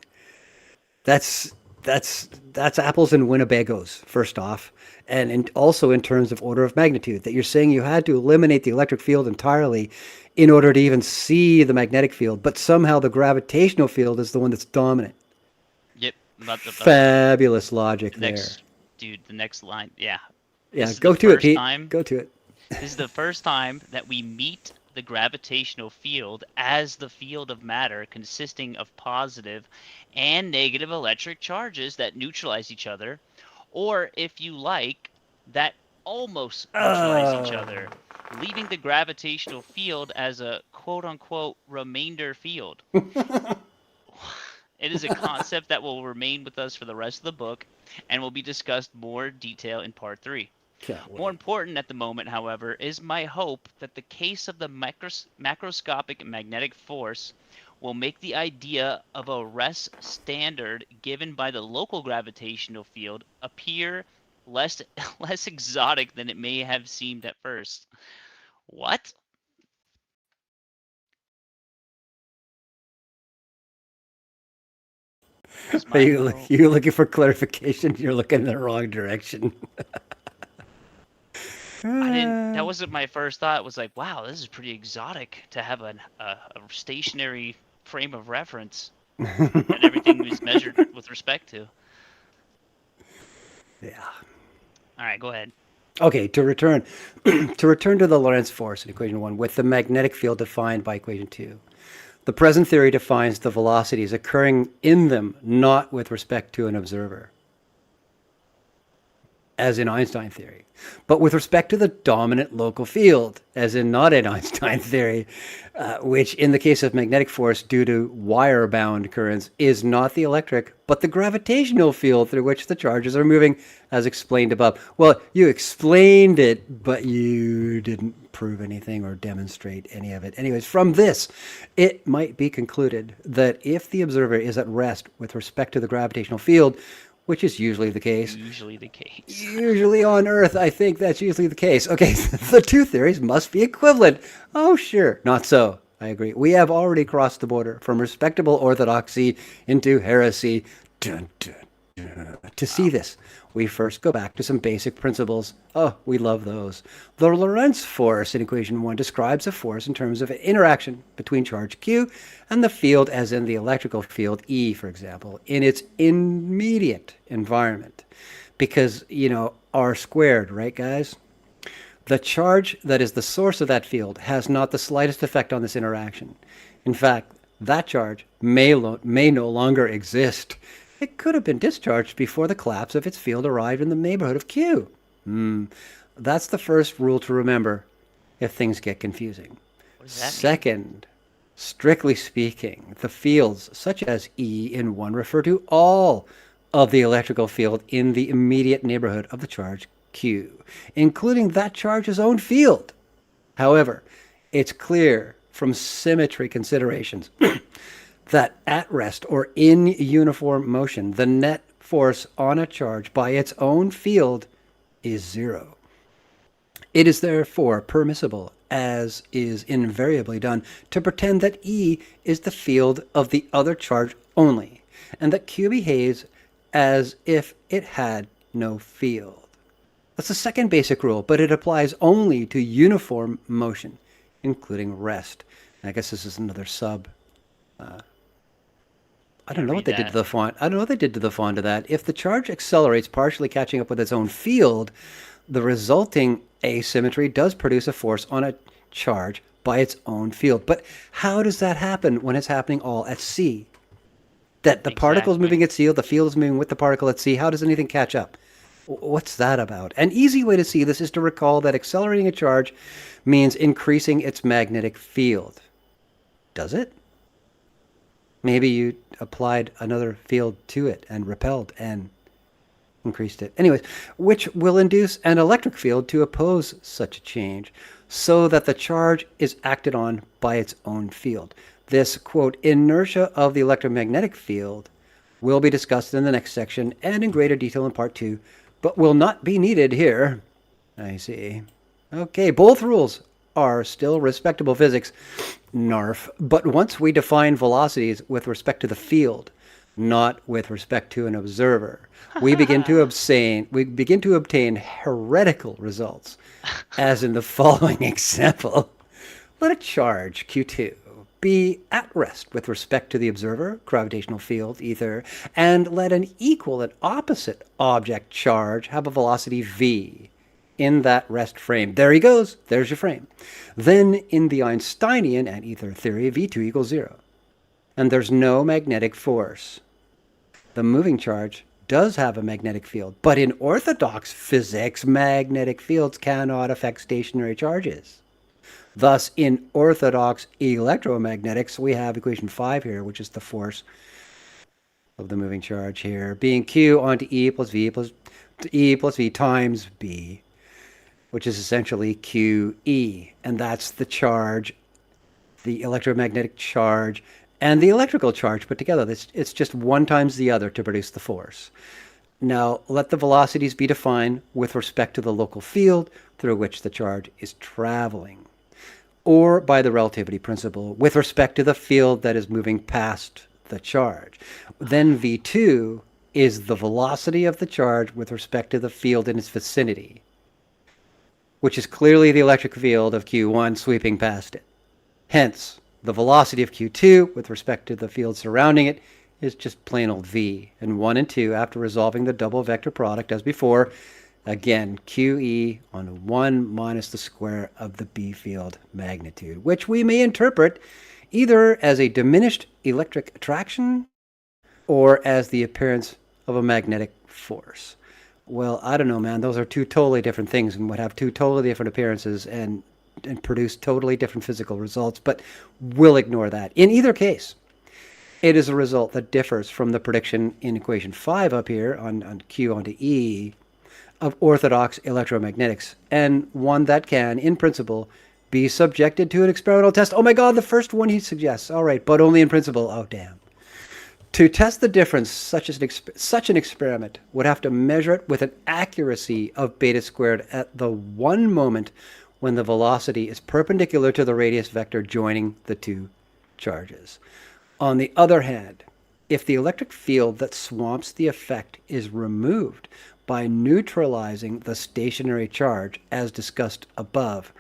That's apples and Winnebagos, first off, and also in terms of order of magnitude. That you're saying you had to eliminate the electric field entirely in order to even see the magnetic field, but somehow the gravitational field is the one that's dominant. Yep. Fabulous logic there. Dude, the next line, yeah. Yeah, go to it, Pete. Go to it. This is the first time that we meet the gravitational field as the field of matter consisting of positive and negative electric charges that neutralize each other, or if you like, that almost neutralize each other, leaving the gravitational field as a quote-unquote remainder field. It is a concept that will remain with us for the rest of the book and will be discussed more detail in part 3. More important at the moment, however, is my hope that the case of the macroscopic magnetic force will make the idea of a rest standard given by the local gravitational field appear less exotic than it may have seemed at first. What? Are you looking for clarification? You're looking in the wrong direction. That wasn't my first thought. It was like, wow, this is pretty exotic to have a stationary frame of reference that everything is measured with respect to. Yeah. All right, go ahead. Okay, to return to the Lorentz force in equation 1 with the magnetic field defined by equation 2. The present theory defines the velocities occurring in them not with respect to an observer, as in Einstein theory, but with respect to the dominant local field, as in not in Einstein theory, which in the case of magnetic force due to wire-bound currents is not the electric, but the gravitational field through which the charges are moving, as explained above. Well, you explained it, but you didn't prove anything or demonstrate any of it. Anyways, from this, it might be concluded that if the observer is at rest with respect to the gravitational field, which is usually the case. Usually on Earth, I think that's usually the case. Okay, the two theories must be equivalent. Oh, sure. Not so. I agree. We have already crossed the border from respectable orthodoxy into heresy. Dun, dun, dun. To see this, we first go back to some basic principles. Oh, we love those. The Lorentz force in equation 1 describes a force in terms of an interaction between charge Q and the field, as in the electrical field E, for example, in its immediate environment. Because, R squared, right, guys? The charge that is the source of that field has not the slightest effect on this interaction. In fact, that charge may no longer exist. It could have been discharged before the collapse of its field arrived in the neighborhood of Q. That's the first rule to remember if things get confusing. What does that mean? Second, strictly speaking, the fields such as E in 1 refer to all of the electrical field in the immediate neighborhood of the charge Q, including that charge's own field. However, it's clear from symmetry considerations that at rest or in uniform motion, the net force on a charge by its own field is 0. It is therefore permissible, as is invariably done, to pretend that E is the field of the other charge only, and that Q behaves as if it had no field. That's the second basic rule, but it applies only to uniform motion, including rest. I guess this is another sub. I don't know what they did to the font. I don't know what they did to the font of that. If the charge accelerates, partially catching up with its own field, the resulting asymmetry does produce a force on a charge by its own field. But how does that happen when it's happening all at C? That the particle is moving at C, or the field is moving with the particle at C. How does anything catch up? What's that about? An easy way to see this is to recall that accelerating a charge means increasing its magnetic field. Does it? Maybe you applied another field to it and repelled and increased it. Anyways, which will induce an electric field to oppose such a change so that the charge is acted on by its own field. This, quote, inertia of the electromagnetic field will be discussed in the next section and in greater detail in part 2, but will not be needed here. I see. Okay, both rules are still respectable physics, NARF, but once we define velocities with respect to the field, not with respect to an observer, we begin to obtain heretical results, as in the following example. Let a charge, Q2, be at rest with respect to the observer, gravitational field, ether, and let an equal and opposite object charge have a velocity v in that rest frame. There he goes. There's your frame. Then in the Einsteinian and ether theory, v2 equals 0. And there's no magnetic force. The moving charge does have a magnetic field, but in orthodox physics, magnetic fields cannot affect stationary charges. Thus, in orthodox electromagnetics, we have equation 5 here, which is the force of the moving charge here, being Q onto E plus V times B, which is essentially QE. And that's the charge, the electromagnetic charge, and the electrical charge put together. It's just one times the other to produce the force. Now, let the velocities be defined with respect to the local field through which the charge is traveling, or by the relativity principle with respect to the field that is moving past the charge. Then V2 is the velocity of the charge with respect to the field in its vicinity. which is clearly the electric field of Q1 sweeping past it. Hence, the velocity of Q2 with respect to the field surrounding it is just plain old v. And 1 and 2, after resolving the double vector product as before, again, QE on 1 minus the square of the B field magnitude, which we may interpret either as a diminished electric attraction or as the appearance of a magnetic force. Well, I don't know, man. Those are two totally different things and would have two totally different appearances and produce totally different physical results, but we'll ignore that. In either case, it is a result that differs from the prediction in equation 5 up here on Q onto E of orthodox electromagnetics, and one that can, in principle, be subjected to an experimental test. Oh my God, the first one he suggests. All right, but only in principle. Oh, damn. To test the difference, such an experiment would have to measure it with an accuracy of beta squared at the one moment when the velocity is perpendicular to the radius vector joining the two charges. On the other hand, if the electric field that swamps the effect is removed by neutralizing the stationary charge as discussed above,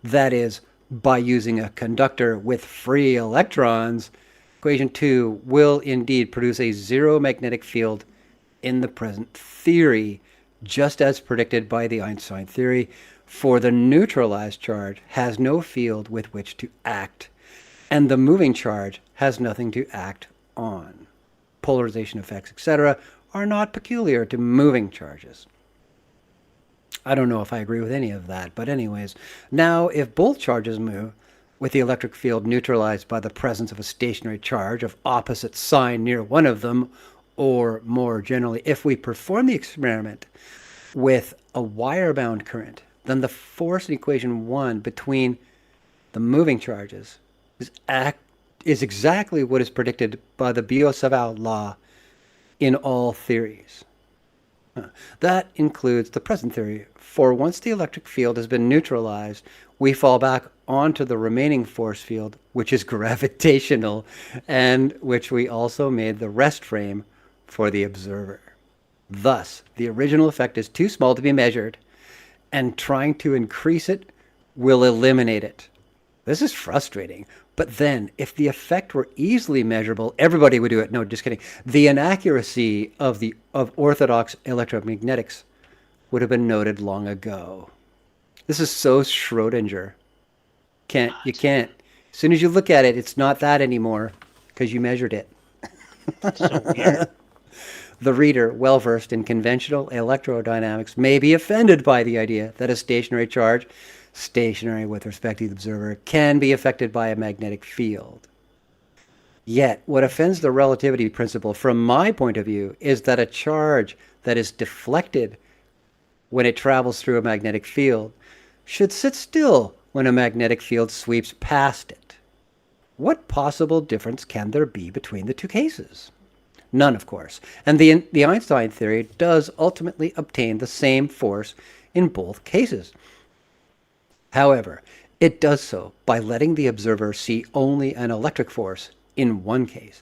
that is, by using a conductor with free electrons, equation 2 will indeed produce a zero magnetic field in the present theory, just as predicted by the Einstein theory, for the neutralized charge has no field with which to act, and the moving charge has nothing to act on. Polarization effects, etc., are not peculiar to moving charges. I don't know if I agree with any of that, but anyways, now if both charges move, with the electric field neutralized by the presence of a stationary charge of opposite sign near one of them, or more generally, if we perform the experiment with a wire-bound current, then the force in equation 1 between the moving charges is exactly what is predicted by the Biot-Savart law in all theories. That includes the present theory, for once the electric field has been neutralized, we fall back onto the remaining force field, which is gravitational, and which we also made the rest frame for the observer. Thus, the original effect is too small to be measured, and trying to increase it will eliminate it. This is frustrating. But then, if the effect were easily measurable, everybody would do it. No, just kidding. The inaccuracy of orthodox electromagnetics would have been noted long ago. This is so Schrodinger. You can't. As soon as you look at it, it's not that anymore because you measured it. So weird. The reader, well versed in conventional electrodynamics, may be offended by the idea that a stationary charge, stationary with respect to the observer, can be affected by a magnetic field. Yet, what offends the relativity principle from my point of view is that a charge that is deflected when it travels through a magnetic field should sit still when a magnetic field sweeps past it. What possible difference can there be between the two cases? None, of course. And the Einstein theory does ultimately obtain the same force in both cases. However, it does so by letting the observer see only an electric force in one case,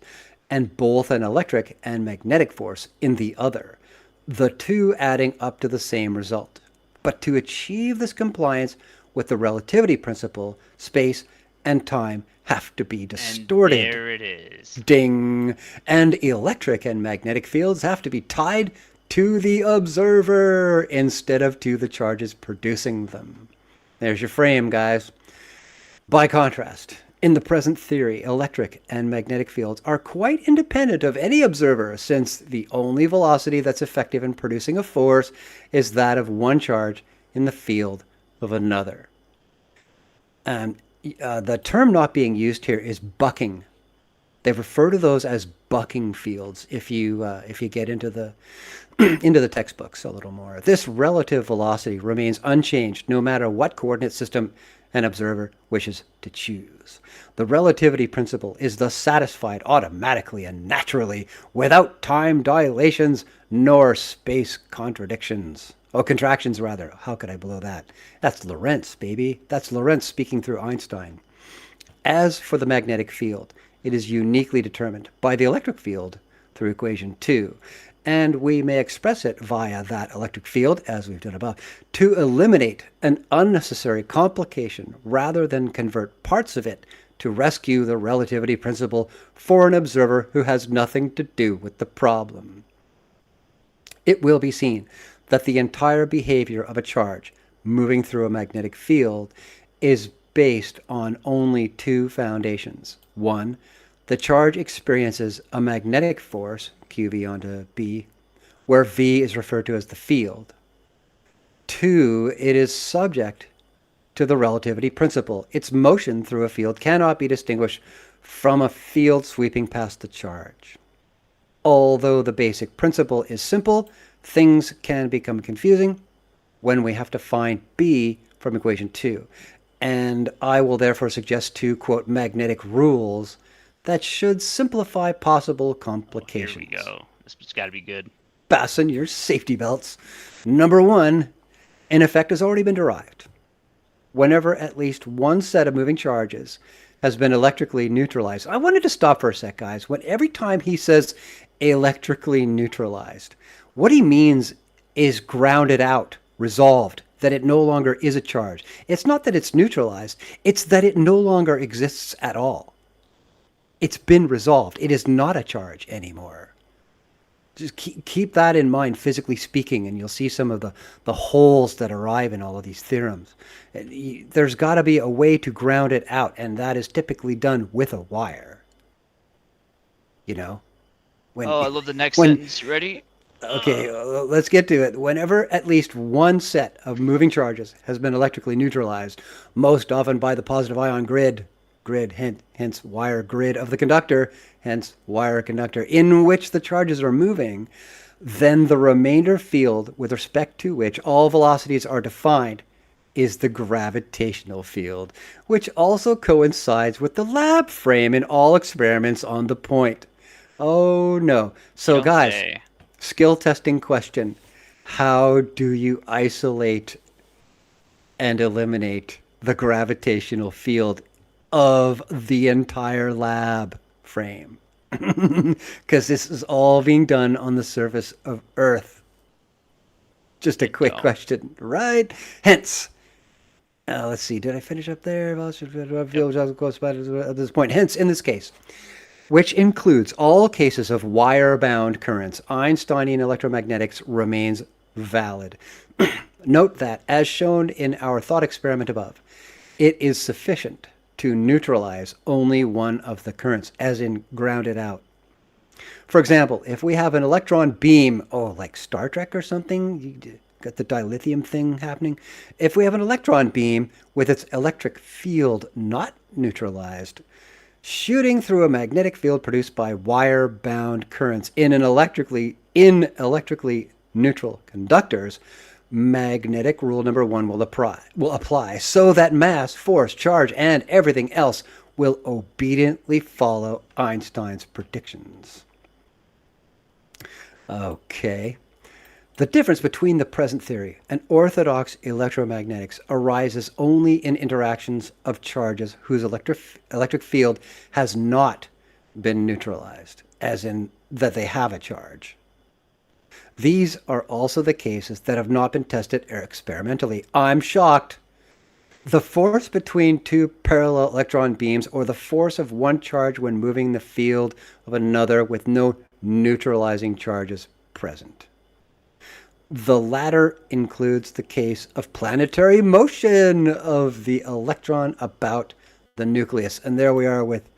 and both an electric and magnetic force in the other, the two adding up to the same result. But to achieve this compliance with the relativity principle, space and time have to be distorted. And there it is. Ding! And electric and magnetic fields have to be tied to the observer instead of to the charges producing them. There's your frame, guys. By contrast, in the present theory, electric and magnetic fields are quite independent of any observer, since the only velocity that's effective in producing a force is that of one charge in the field of another. The term not being used here is bucking. They refer to those as bucking fields if you get into the into the textbooks a little more. This relative velocity remains unchanged no matter what coordinate system an observer wishes to choose. The relativity principle is thus satisfied automatically and naturally without time dilations nor space contradictions. Oh, contractions rather. How could I blow that? That's Lorentz, baby. That's Lorentz speaking through Einstein. As for the magnetic field, it is uniquely determined by the electric field through equation 2, and we may express it via that electric field, as we've done above, to eliminate an unnecessary complication rather than convert parts of it to rescue the relativity principle for an observer who has nothing to do with the problem. It will be seen that the entire behavior of a charge moving through a magnetic field is based on only two foundations. One, the charge experiences a magnetic force, QV onto B, where V is referred to as the field. Two, it is subject to the relativity principle. Its motion through a field cannot be distinguished from a field sweeping past the charge. Although the basic principle is simple, things can become confusing when we have to find B from equation 2. And I will therefore suggest two, quote, magnetic rules that should simplify possible complications. Here we go. This has got to be good. Fasten your safety belts. Number one, an effect has already been derived. Whenever at least one set of moving charges has been electrically neutralized. I wanted to stop for a sec, guys. Every time he says electrically neutralized, what he means is grounded out, resolved, that it no longer is a charge. It's not that it's neutralized, it's that it no longer exists at all. It's been resolved. It is not a charge anymore. Just keep that in mind, physically speaking, and you'll see some of the holes that arrive in all of these theorems. There's got to be a way to ground it out, and that is typically done with a wire. You know? I love the next sentence. You ready? Okay, let's get to it. Whenever at least one set of moving charges has been electrically neutralized, most often by the positive ion grid, hence wire grid of the conductor, hence wire conductor, in which the charges are moving, then the remainder field with respect to which all velocities are defined is the gravitational field, which also coincides with the lab frame in all experiments on the point. Oh no. So guys, skill testing question. How do you isolate and eliminate the gravitational field of the entire lab frame? Because this is all being done on the surface of Earth. Just a quick question, right? Hence, let's see, did I finish up there? At this point, hence, in this case, which includes all cases of wire-bound currents, Einsteinian electromagnetics remains valid. Note that, as shown in our thought experiment above, it is sufficient to neutralize only one of the currents, as in ground it out. For example, if we have an electron beam, like Star Trek or something, you got the dilithium thing happening. If we have an electron beam with its electric field not neutralized, shooting through a magnetic field produced by wire-bound currents in electrically neutral conductors, magnetic rule number 1 will apply, so that mass, force, charge, and everything else will obediently follow Einstein's predictions. Okay. The difference between the present theory and orthodox electromagnetics arises only in interactions of charges whose electric field has not been neutralized, as in that they have a charge. These are also the cases that have not been tested experimentally. I'm shocked. The force between two parallel electron beams, or the force of one charge when moving the field of another with no neutralizing charges present. The latter includes the case of planetary motion of the electron about the nucleus. And there we are with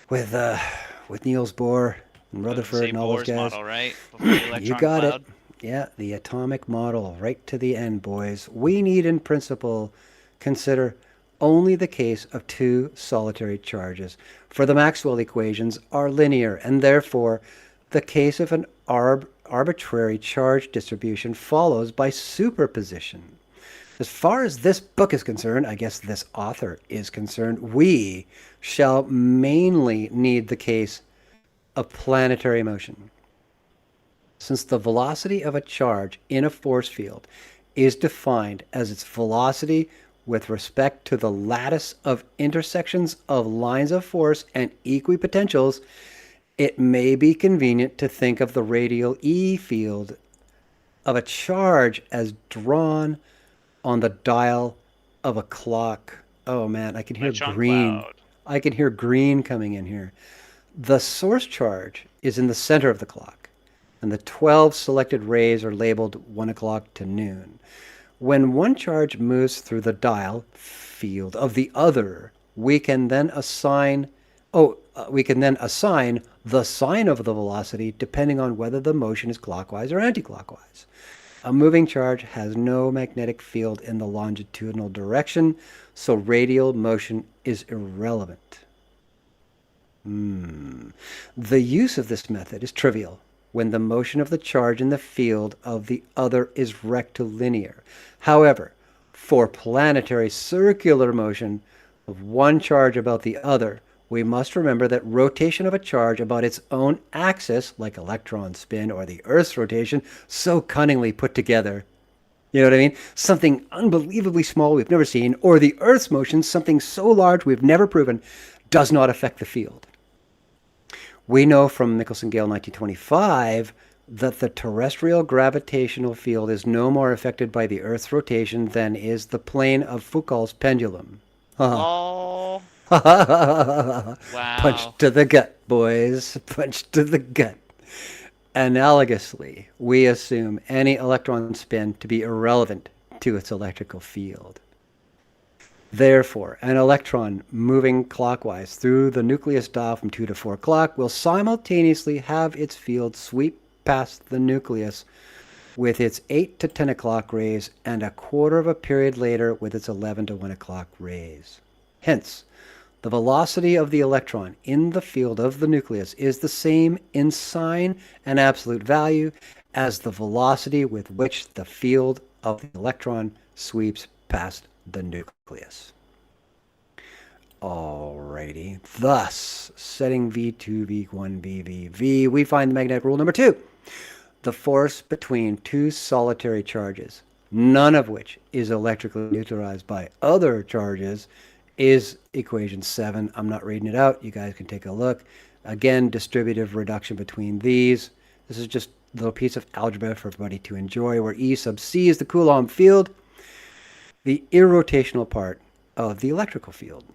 Niels Bohr and Rutherford and all those guys. Model, right? Before the electron You got cloud. it. Yeah, the atomic model, right to the end, boys. We need, in principle, consider only the case of two solitary charges, for the Maxwell equations are linear, and therefore the case of an arbitrary charge distribution follows by superposition. As far as this book is concerned, I guess this author is concerned, we shall mainly need the case of planetary motion. Since the velocity of a charge in a force field is defined as its velocity with respect to the lattice of intersections of lines of force and equipotentials, it may be convenient to think of the radial E field of a charge as drawn on the dial of a clock. Oh man, I can hear Electron green. cloud. I can hear green coming in here. The source charge is in the center of the clock, and the 12 selected rays are labeled 1 o'clock to noon. When one charge moves through the dial field of the other, we can then assign the sign of the velocity depending on whether the motion is clockwise or anticlockwise. A moving charge has no magnetic field in the longitudinal direction, so radial motion is irrelevant. The use of this method is trivial when the motion of the charge in the field of the other is rectilinear. However, for planetary circular motion of one charge about the other, we must remember that rotation of a charge about its own axis, like electron spin or the Earth's rotation, so cunningly put together, you know what I mean? Something unbelievably small we've never seen, or the Earth's motion, something so large we've never proven, does not affect the field. We know from Michelson-Gale 1925 that the terrestrial gravitational field is no more affected by the Earth's rotation than is the plane of Foucault's pendulum. Oh. Wow. Punch to the gut, boys. Punch to the gut. Analogously, we assume any electron spin to be irrelevant to its electrical field. Therefore, an electron moving clockwise through the nucleus dial from 2 to 4 o'clock will simultaneously have its field sweep past the nucleus with its 8 to 10 o'clock rays and a quarter of a period later with its 11 to 1 o'clock rays. Hence, the velocity of the electron in the field of the nucleus is the same in sign and absolute value as the velocity with which the field of the electron sweeps past the nucleus. Alrighty. Thus, setting V2, V1, V, we find the magnetic rule number 2. The force between two solitary charges, none of which is electrically neutralized by other charges, is equation 7. I'm not reading it out. You guys can take a look. Again, distributive reduction between these. This is just a little piece of algebra for everybody to enjoy, where E sub C is the Coulomb field, the irrotational part of the electrical field.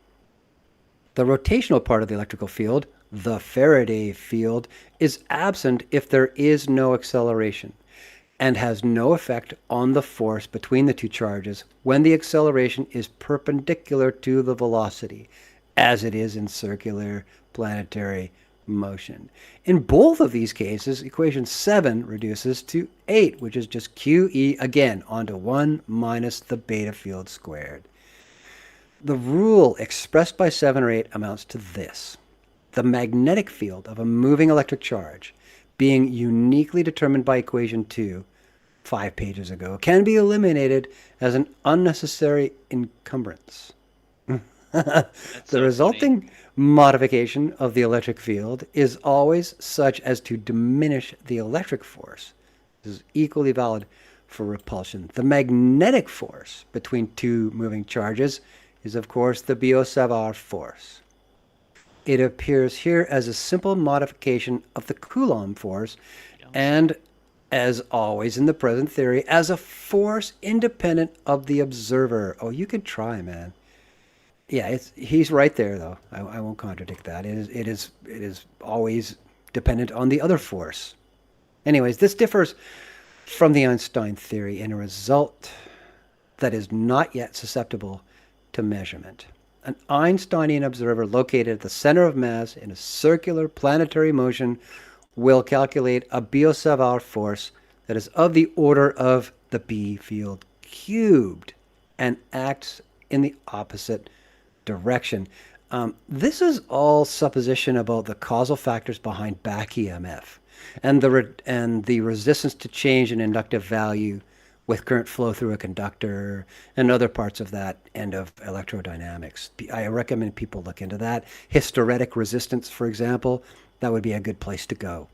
The rotational part of the electrical field, the Faraday field, is absent if there is no acceleration and has no effect on the force between the two charges when the acceleration is perpendicular to the velocity, as it is in circular planetary motion. In both of these cases, equation 7 reduces to 8, which is just QE again onto 1 minus the beta field squared. The rule expressed by 7 or 8 amounts to this. The magnetic field of a moving electric charge, being uniquely determined by equation 2, 5 pages ago, can be eliminated as an unnecessary encumbrance. The resulting modification of the electric field is always such as to diminish the electric force. This is equally valid for repulsion. The magnetic force between two moving charges is, of course, the Biot-Savart force. It appears here as a simple modification of the Coulomb force, and, as always in the present theory, as a force independent of the observer. Oh, you can try, man. Yeah, he's right there, though. I won't contradict that. It is always dependent on the other force. Anyways, this differs from the Einstein theory in a result that is not yet susceptible to measurement. An Einsteinian observer located at the center of mass in a circular planetary motion will calculate a Biot-Savart force that is of the order of the B field cubed and acts in the opposite direction. This is all supposition about the causal factors behind back EMF and the resistance to change in inductive value with current flow through a conductor and other parts of that end of electrodynamics. I recommend people look into that. Hysteretic resistance, for example, that would be a good place to go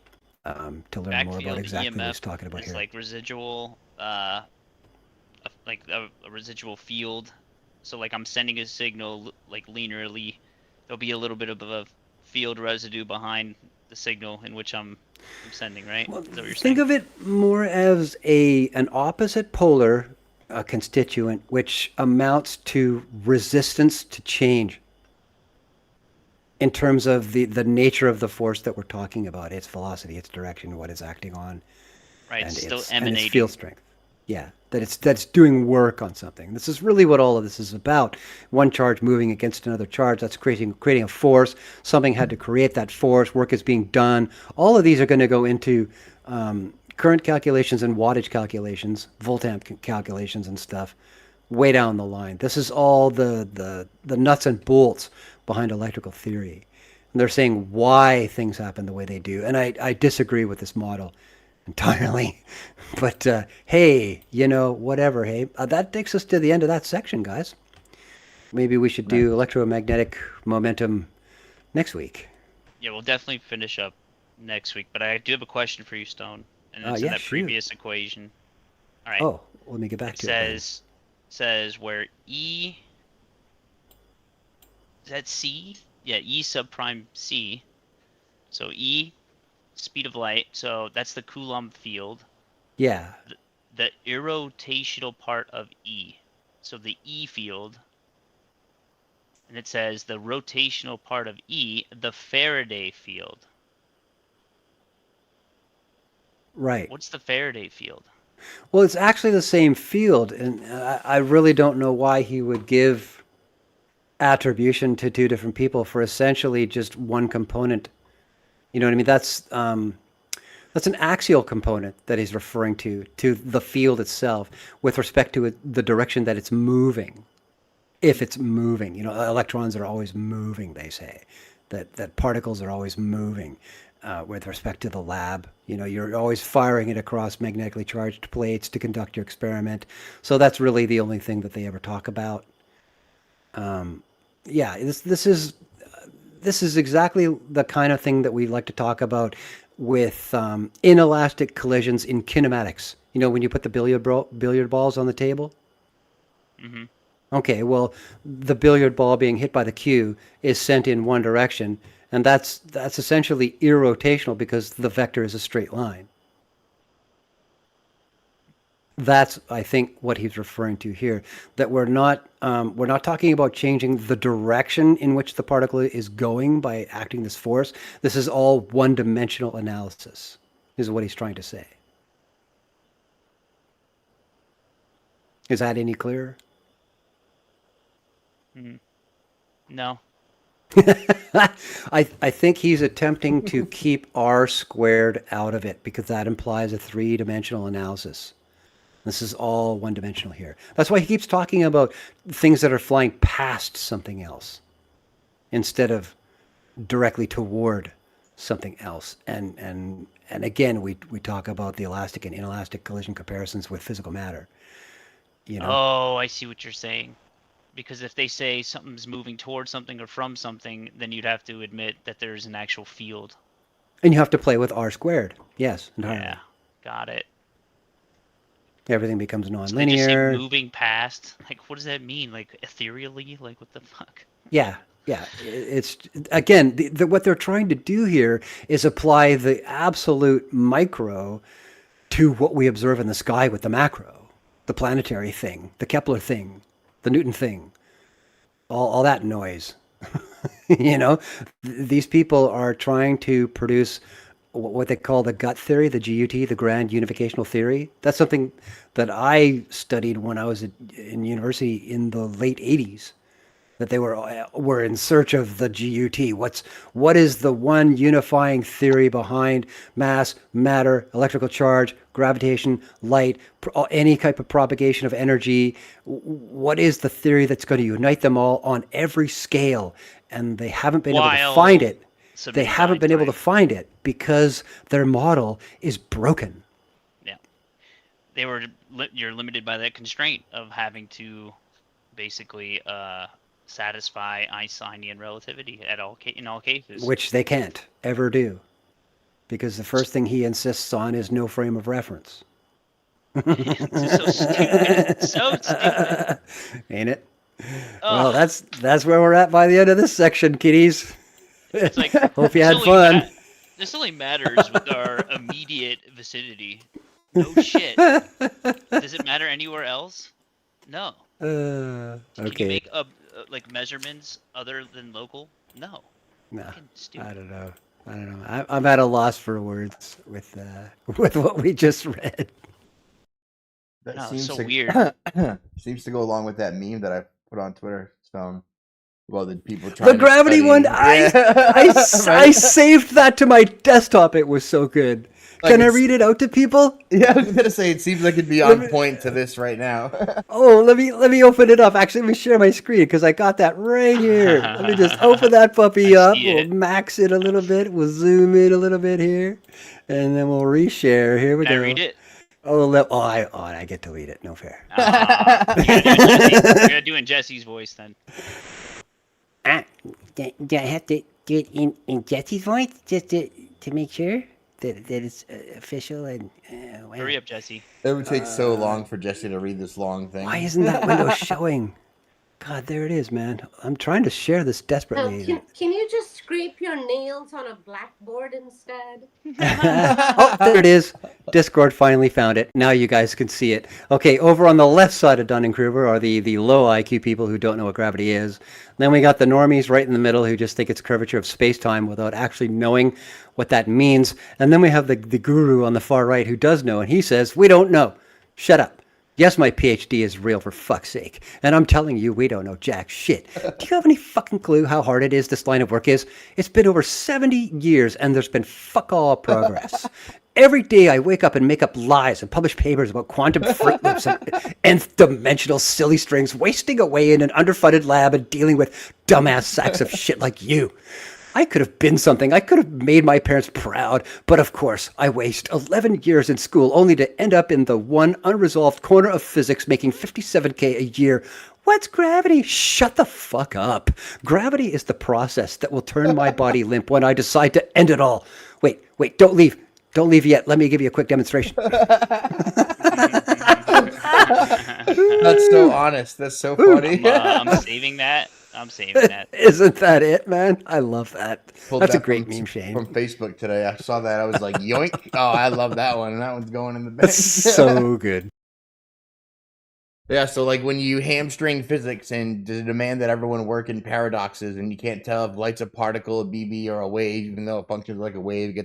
to learn more about exactly what he's talking about here. It's like residual, like a residual field. So like I'm sending a signal like linearly, there'll be a little bit of a field residue behind the signal in which I'm sending, right? Well, Is that what you're think saying? of it more as an opposite polar constituent, which amounts to resistance to change in terms of the nature of the force that we're talking about, its velocity, its direction, what it's acting on, Right, and it's still its emanating. field strength. Yeah, that's doing work on something. This is really what all of this is about. One charge moving against another charge, that's creating a force. Something had to create that force. Work is being done. All of these are going to go into current calculations and wattage calculations, voltamp calculations and stuff way down the line. This is all the nuts and bolts behind electrical theory. And they're saying why things happen the way they do. And I disagree with this model entirely. But hey, whatever. Hey, that takes us to the end of that section, guys. Maybe we should do electromagnetic momentum next week. Yeah, we'll definitely finish up next week. But I do have a question for you, Stone. And it's in that shoot. previous equation. All right. Oh, let me get back It to it. says where E, is that C? Yeah, E subprime C. So E, speed of light. So that's the Coulomb field. Yeah. The irrotational part of E. So the E field. And it says the rotational part of E, the Faraday field. Right. What's the Faraday field? Well, it's actually the same field, and I really don't know why he would give attribution to two different people for essentially just one component. You know what I mean? That's an axial component that he's referring to the field itself with respect to the direction that it's moving. If it's moving, electrons are always moving, they say, that particles are always moving. With respect to the lab, you're always firing it across magnetically charged plates to conduct your experiment. So that's really the only thing that they ever talk about. This is exactly the kind of thing that we like to talk about with inelastic collisions in kinematics. When you put the billiard balls on the table. Mm-hmm. Okay, well, the billiard ball being hit by the cue is sent in one direction, and that's essentially irrotational because the vector is a straight line. That's, I think, what he's referring to here. That we're not talking about changing the direction in which the particle is going by acting this force. This is all one-dimensional analysis, is what he's trying to say. Is that any clearer? No. I think he's attempting to keep R squared out of it because that implies a three-dimensional analysis. This is all one-dimensional here. That's why he keeps talking about things that are flying past something else instead of directly toward something else. And again, we talk about the elastic and inelastic collision comparisons with physical matter. Oh, I see what you're saying. Because if they say something's moving towards something or from something, then you'd have to admit that there's an actual field. And you have to play with R squared. Yes, entirely. Yeah, got it. Everything becomes nonlinear. So they just say moving past. Like, what does that mean? Like, ethereally? Like, what the fuck? Yeah. It's again, what they're trying to do here is apply the absolute micro to what we observe in the sky with the macro, the planetary thing, the Kepler thing, the Newton thing, all that noise. These people are trying to produce what they call the gut theory, the GUT, the grand unificational theory. That's something that I studied when I was in university in the late 80s. That they were in search of the GUT. What is the one unifying theory behind mass, matter, electrical charge, gravitation, light, any type of propagation of energy? What is the theory that's going to unite them all on every scale? And they haven't been able to find it. They haven't been able to find it because their model is broken. Yeah, you're limited by that constraint of having to basically satisfy Einsteinian relativity in all cases. Which they can't ever do. Because the first thing he insists on is no frame of reference. So stupid. So stupid. Ain't it? Well, that's where we're at by the end of this section, kiddies. It's like Hope you this had only fun. this only matters with our immediate vicinity. No shit. Does it matter anywhere else? No. Can you Okay. make like measurements other than local? No. No, Fucking stupid. I don't know. I don't know. I'm at a loss for words with with what we just read. That No, it's seems so to weird. seems to go along with that meme that I put on Twitter. So, well, the people The trying to gravity one, study. Yeah, I right? saved that to my desktop. It was so good. Like Can I it's- read it out to people? Yeah, I was gonna say it seems like it'd be Let on me- point to this right now. Oh, let me open it up. Actually, let me share my screen because I got that right here. Let me just open that puppy I up. see We'll it. max it a little bit. We'll zoom in a little bit here, and then we'll reshare. Here we Can I go. read it? I get to read it. No fair. You gotta do it, Jesse. You gotta do it in Jesse's voice then. Do I have to do it in Jesse's voice just to make sure that it's official and Hurry up, Jesse. It would take so long for Jesse to read this long thing. Why isn't that window showing? God, there it is, man. I'm trying to share this desperately. Can you just scrape your nails on a blackboard instead? Oh, there it is. Discord finally found it. Now you guys can see it. Okay, over on the left side of Dunning-Kruger are the low IQ people who don't know what gravity is. Then we got the normies right in the middle who just think it's curvature of space-time without actually knowing what that means. And then we have the guru on the far right who does know, and he says, we don't know. Shut up. Yes, my PhD is real, for fuck's sake. And I'm telling you, we don't know jack shit. Do you have any fucking clue how hard it is this line of work is? It's been over 70 years, and there's been fuck all progress. Every day I wake up and make up lies and publish papers about quantum Fruit Loops and nth dimensional silly strings, wasting away in an underfunded lab and dealing with dumbass sacks of shit like you. I could have been something. I could have made my parents proud. But of course, I waste 11 years in school only to end up in the one unresolved corner of physics making $57K a year. What's gravity? Shut the fuck up. Gravity is the process that will turn my body limp when I decide to end it all. Wait, don't leave. Don't leave yet. Let me give you a quick demonstration. That's so honest. That's so funny. I'm saving that. I'm saving that. Isn't that it, man? I love that. Pulled That's a that great from, meme, Shane. From Facebook today. I saw that. I was like, yoink. Oh, I love that one. And that one's going in the bank. That's so good. Yeah, so like when you hamstring physics and demand that everyone work in paradoxes and you can't tell if light's a particle, a BB, or a wave, even though it functions like a wave,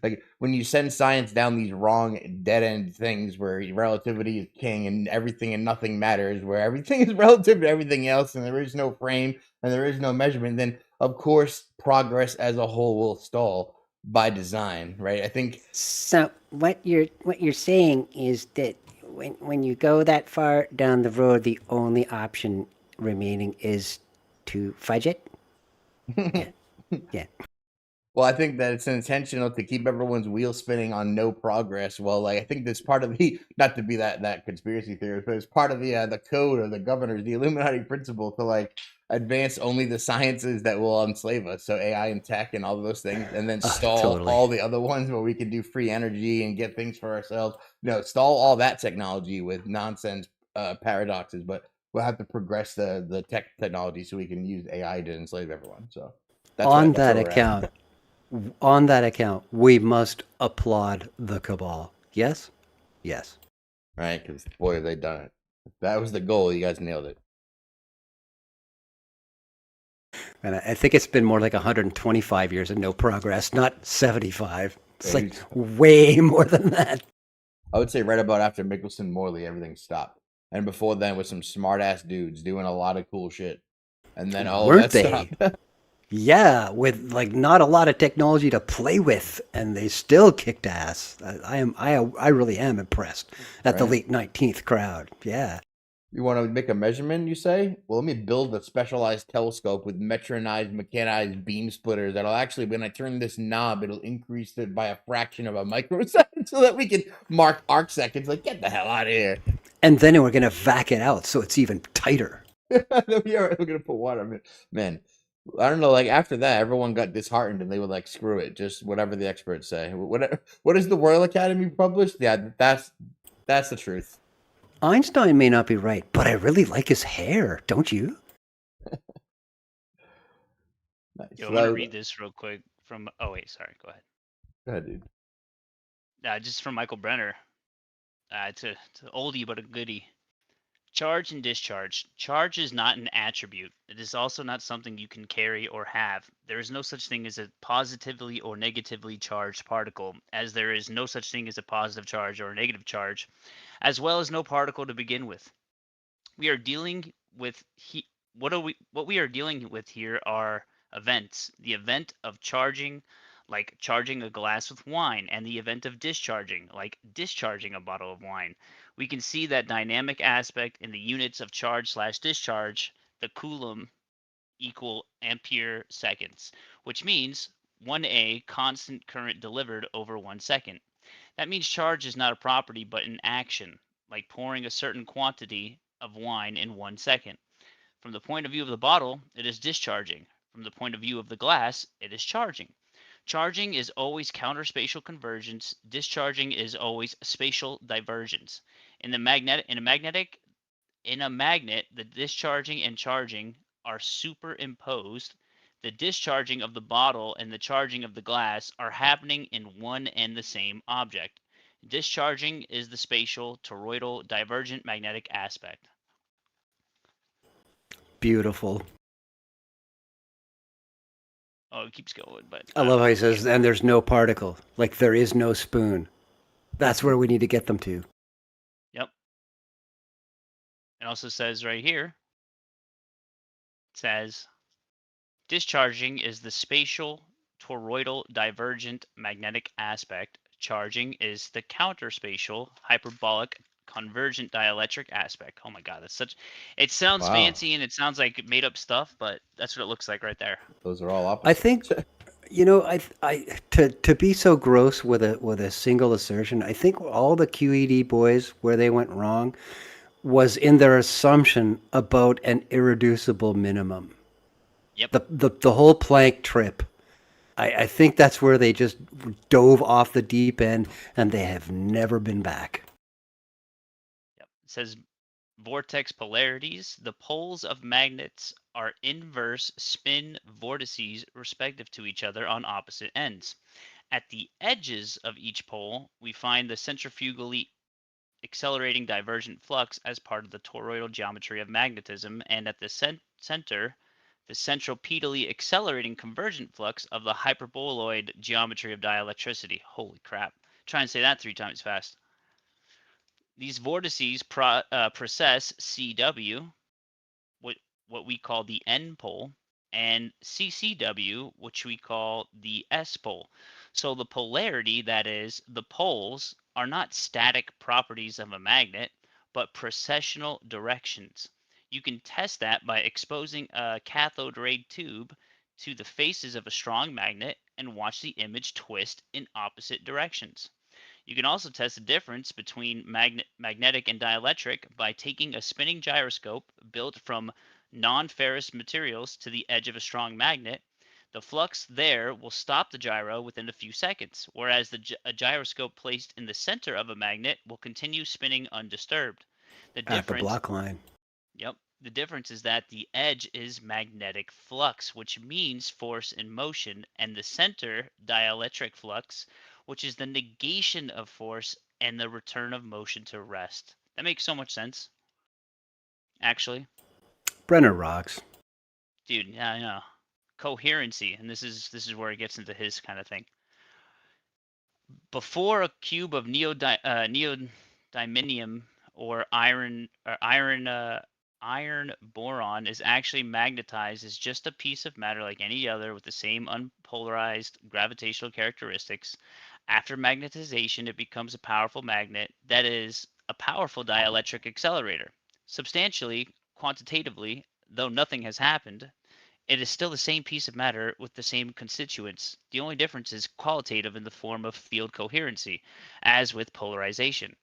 like when you send science down these wrong dead-end things where relativity is king and everything and nothing matters, where everything is relative to everything else and there is no frame and there is no measurement, then of course progress as a whole will stall by design, right? I think So what you're saying is that when you go that far down the road, the only option remaining is to fudge it. Yeah. Well, I think that it's intentional to keep everyone's wheel spinning on no progress. Well, like I think that's part of the not to be that conspiracy theorist, but it's part of the code or the governors, the Illuminati principle to like advance only the sciences that will enslave us. So AI and tech and all of those things, and then stall Totally. all the other ones where we can do free energy and get things for ourselves. Stall all that technology with nonsense paradoxes, but we'll have to progress the technology so we can use AI to enslave everyone. So that's On that's that where we're at. account, we must applaud the cabal. Yes? Yes. Right, because boy, have they done it. If that was the goal, you guys nailed it. And I think it's been more like 125 years and no progress, not 75. It's Yeah, like way more than that. I would say right about after Michelson-Morley, everything stopped. And before then, with some smart-ass dudes doing a lot of cool shit. And then all Weren't that they? stopped. Yeah, with like not a lot of technology to play with, and they still kicked ass. I really am impressed at the Right. late 19th crowd. Yeah. You want to make a measurement, you say? Well, let me build a specialized telescope with metronized, mechanized beam splitters that'll actually, when I turn this knob, it'll increase it by a fraction of a microsecond so that we can mark arc seconds. Like, get the hell out of here. And then we're gonna vac it out so it's even tighter. Yeah, we're going to put water in it. Man, I don't know. Like, after that, everyone got disheartened and they were like, screw it. Just whatever the experts say. What is the Royal Academy published? Yeah, that's the truth. Einstein may not be right, but I really like his hair, don't you? Nice. Yo, So I'm that gonna was, read this real quick from. Oh wait, sorry. Go ahead. go ahead, dude. Just from Michael Brenner. It's a oldie but a goodie. Charge and discharge. Charge is not an attribute. It is also not something you can carry or have. There is no such thing as a positively or negatively charged particle, as there is no such thing as a positive charge or a negative charge, as well as no particle to begin with. We are dealing with what we are dealing with here are events. The event of charging, like charging a glass with wine, and the event of discharging, like discharging a bottle of wine. We can see that dynamic aspect in the units of charge/discharge, the coulomb equal ampere seconds, which means 1A constant current delivered over 1 second. That means charge is not a property but an action, like pouring a certain quantity of wine in 1 second. From the point of view of the bottle, it is discharging. From the point of view of the glass, it is charging. Charging is always counterspatial convergence. Discharging is always spatial divergence. In a magnet, the discharging and charging are superimposed. The discharging of the bottle and the charging of the glass are happening in one and the same object. Discharging is the spatial, toroidal, divergent magnetic aspect. Beautiful. Oh, it keeps going, but I love how he says, and there's no particle. Like there is no spoon. That's where we need to get them to. Yep. It also says right here, it says, discharging is the spatial, toroidal, divergent magnetic aspect. Charging is the counterspatial, hyperbolic, convergent dielectric aspect. Oh my God, that's such. It sounds Wow. fancy and it sounds like made up stuff, but that's what it looks like right there. Those are all opposites. I think, to be so gross with a single assertion, I think all the QED boys where they went wrong was in their assumption about an irreducible minimum. Yep. The whole Planck trip. I think that's where they just dove off the deep end and they have never been back. Yep. It says vortex polarities. The poles of magnets are inverse spin vortices respective to each other on opposite ends. At the edges of each pole, we find the centrifugally accelerating divergent flux as part of the toroidal geometry of magnetism, and at the center, the centropedally accelerating convergent flux of the hyperboloid geometry of dielectricity. Holy crap. Try and say that 3 times fast. These vortices process CW, what we call the N pole, and CCW, which we call the S pole. So the polarity, that is, the poles, are not static properties of a magnet, but precessional directions. You can test that by exposing a cathode ray tube to the faces of a strong magnet and watch the image twist in opposite directions. You can also test the difference between magnetic and dielectric by taking a spinning gyroscope built from non-ferrous materials to the edge of a strong magnet. The flux there will stop the gyro within a few seconds, whereas a gyroscope placed in the center of a magnet will continue spinning undisturbed. At the block line. Yep. The difference is that the edge is magnetic flux, which means force in motion, and the center dielectric flux, which is the negation of force and the return of motion to rest. That makes so much sense. Actually. Brenner rocks. Dude, yeah, I know. Coherency, and this is where it gets into his kind of thing. Before a cube of neodymium or iron boron is actually magnetized as just a piece of matter like any other with the same unpolarized gravitational characteristics. After magnetization, it becomes a powerful magnet, that is, a powerful dielectric accelerator. Substantially, quantitatively, though nothing has happened, it is still the same piece of matter with the same constituents. The only difference is qualitative in the form of field coherency, as with polarization.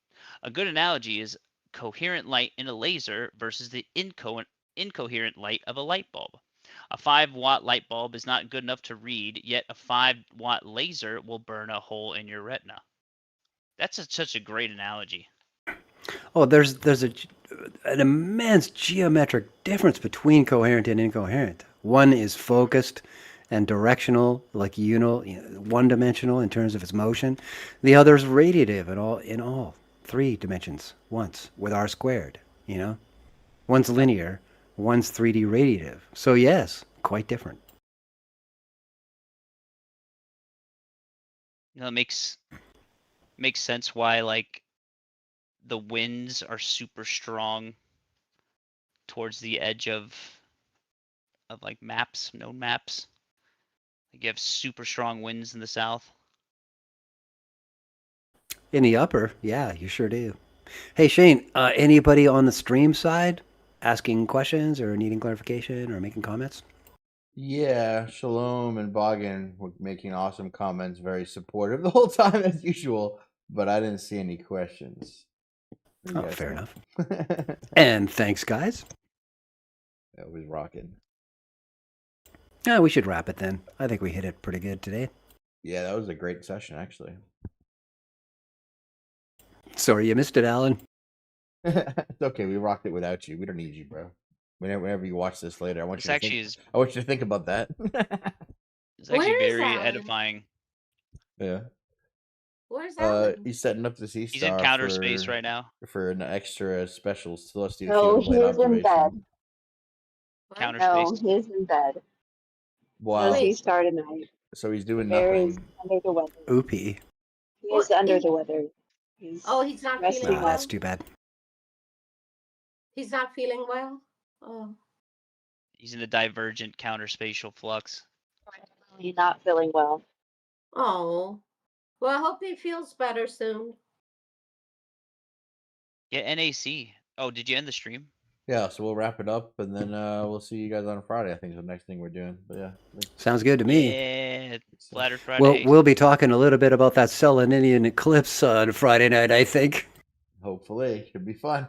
A good analogy is coherent light in a laser versus the incoherent light of a light bulb. A 5-watt light bulb is not good enough to read, yet a 5-watt laser will burn a hole in your retina. That's such a great analogy. Oh, there's an immense geometric difference between coherent and incoherent. One is focused, and directional, like one-dimensional in terms of its motion. The other's radiative in all three dimensions once with r squared. One's linear, one's 3D radiative. So yes, quite different. It makes sense why like the winds are super strong towards the edge of like known maps. Like you have super strong winds in the south. In the upper, yeah, you sure do. Hey Shane, anybody on the stream side asking questions or needing clarification or making comments? Yeah, Shalom and Bogan were making awesome comments, very supportive the whole time as usual, but I didn't see any questions. What do you Oh, guys fair think? enough. And thanks, guys. That was rocking. Yeah, we should wrap it then. I think we hit it pretty good today. Yeah, that was a great session, actually. Sorry you missed it, Alan. It's okay. We rocked it without you. We don't need you, bro. Whenever you watch this later, I want This you to actually think. is I want you to think about that. it's actually Where is very Alan? edifying. Yeah. Where's Alan? He's setting up the sea He's in star counter space right now. for an extra special celestial No, field he plate is in bed. observation. What? Counter No, space. he is in bed. Wow. Does he Wait. start tonight? So he's doing Bear is nothing. under the weather. Oopie. He is What? under the weather. He's Oh, he's not resting feeling Ah, well. that's too bad. He's not feeling well. Oh. He's in a divergent counterspatial flux. He's not feeling well. Oh. Well, I hope he feels better soon. Yeah, NAC. Oh, did you end the stream? Yeah, so we'll wrap it up and then we'll see you guys on Friday. I think is the next thing we're doing. But yeah. Sounds good to me. Yeah, Flatter Friday. We'll be talking a little bit about that Selenian eclipse on Friday night, I think. Hopefully. Should be fun.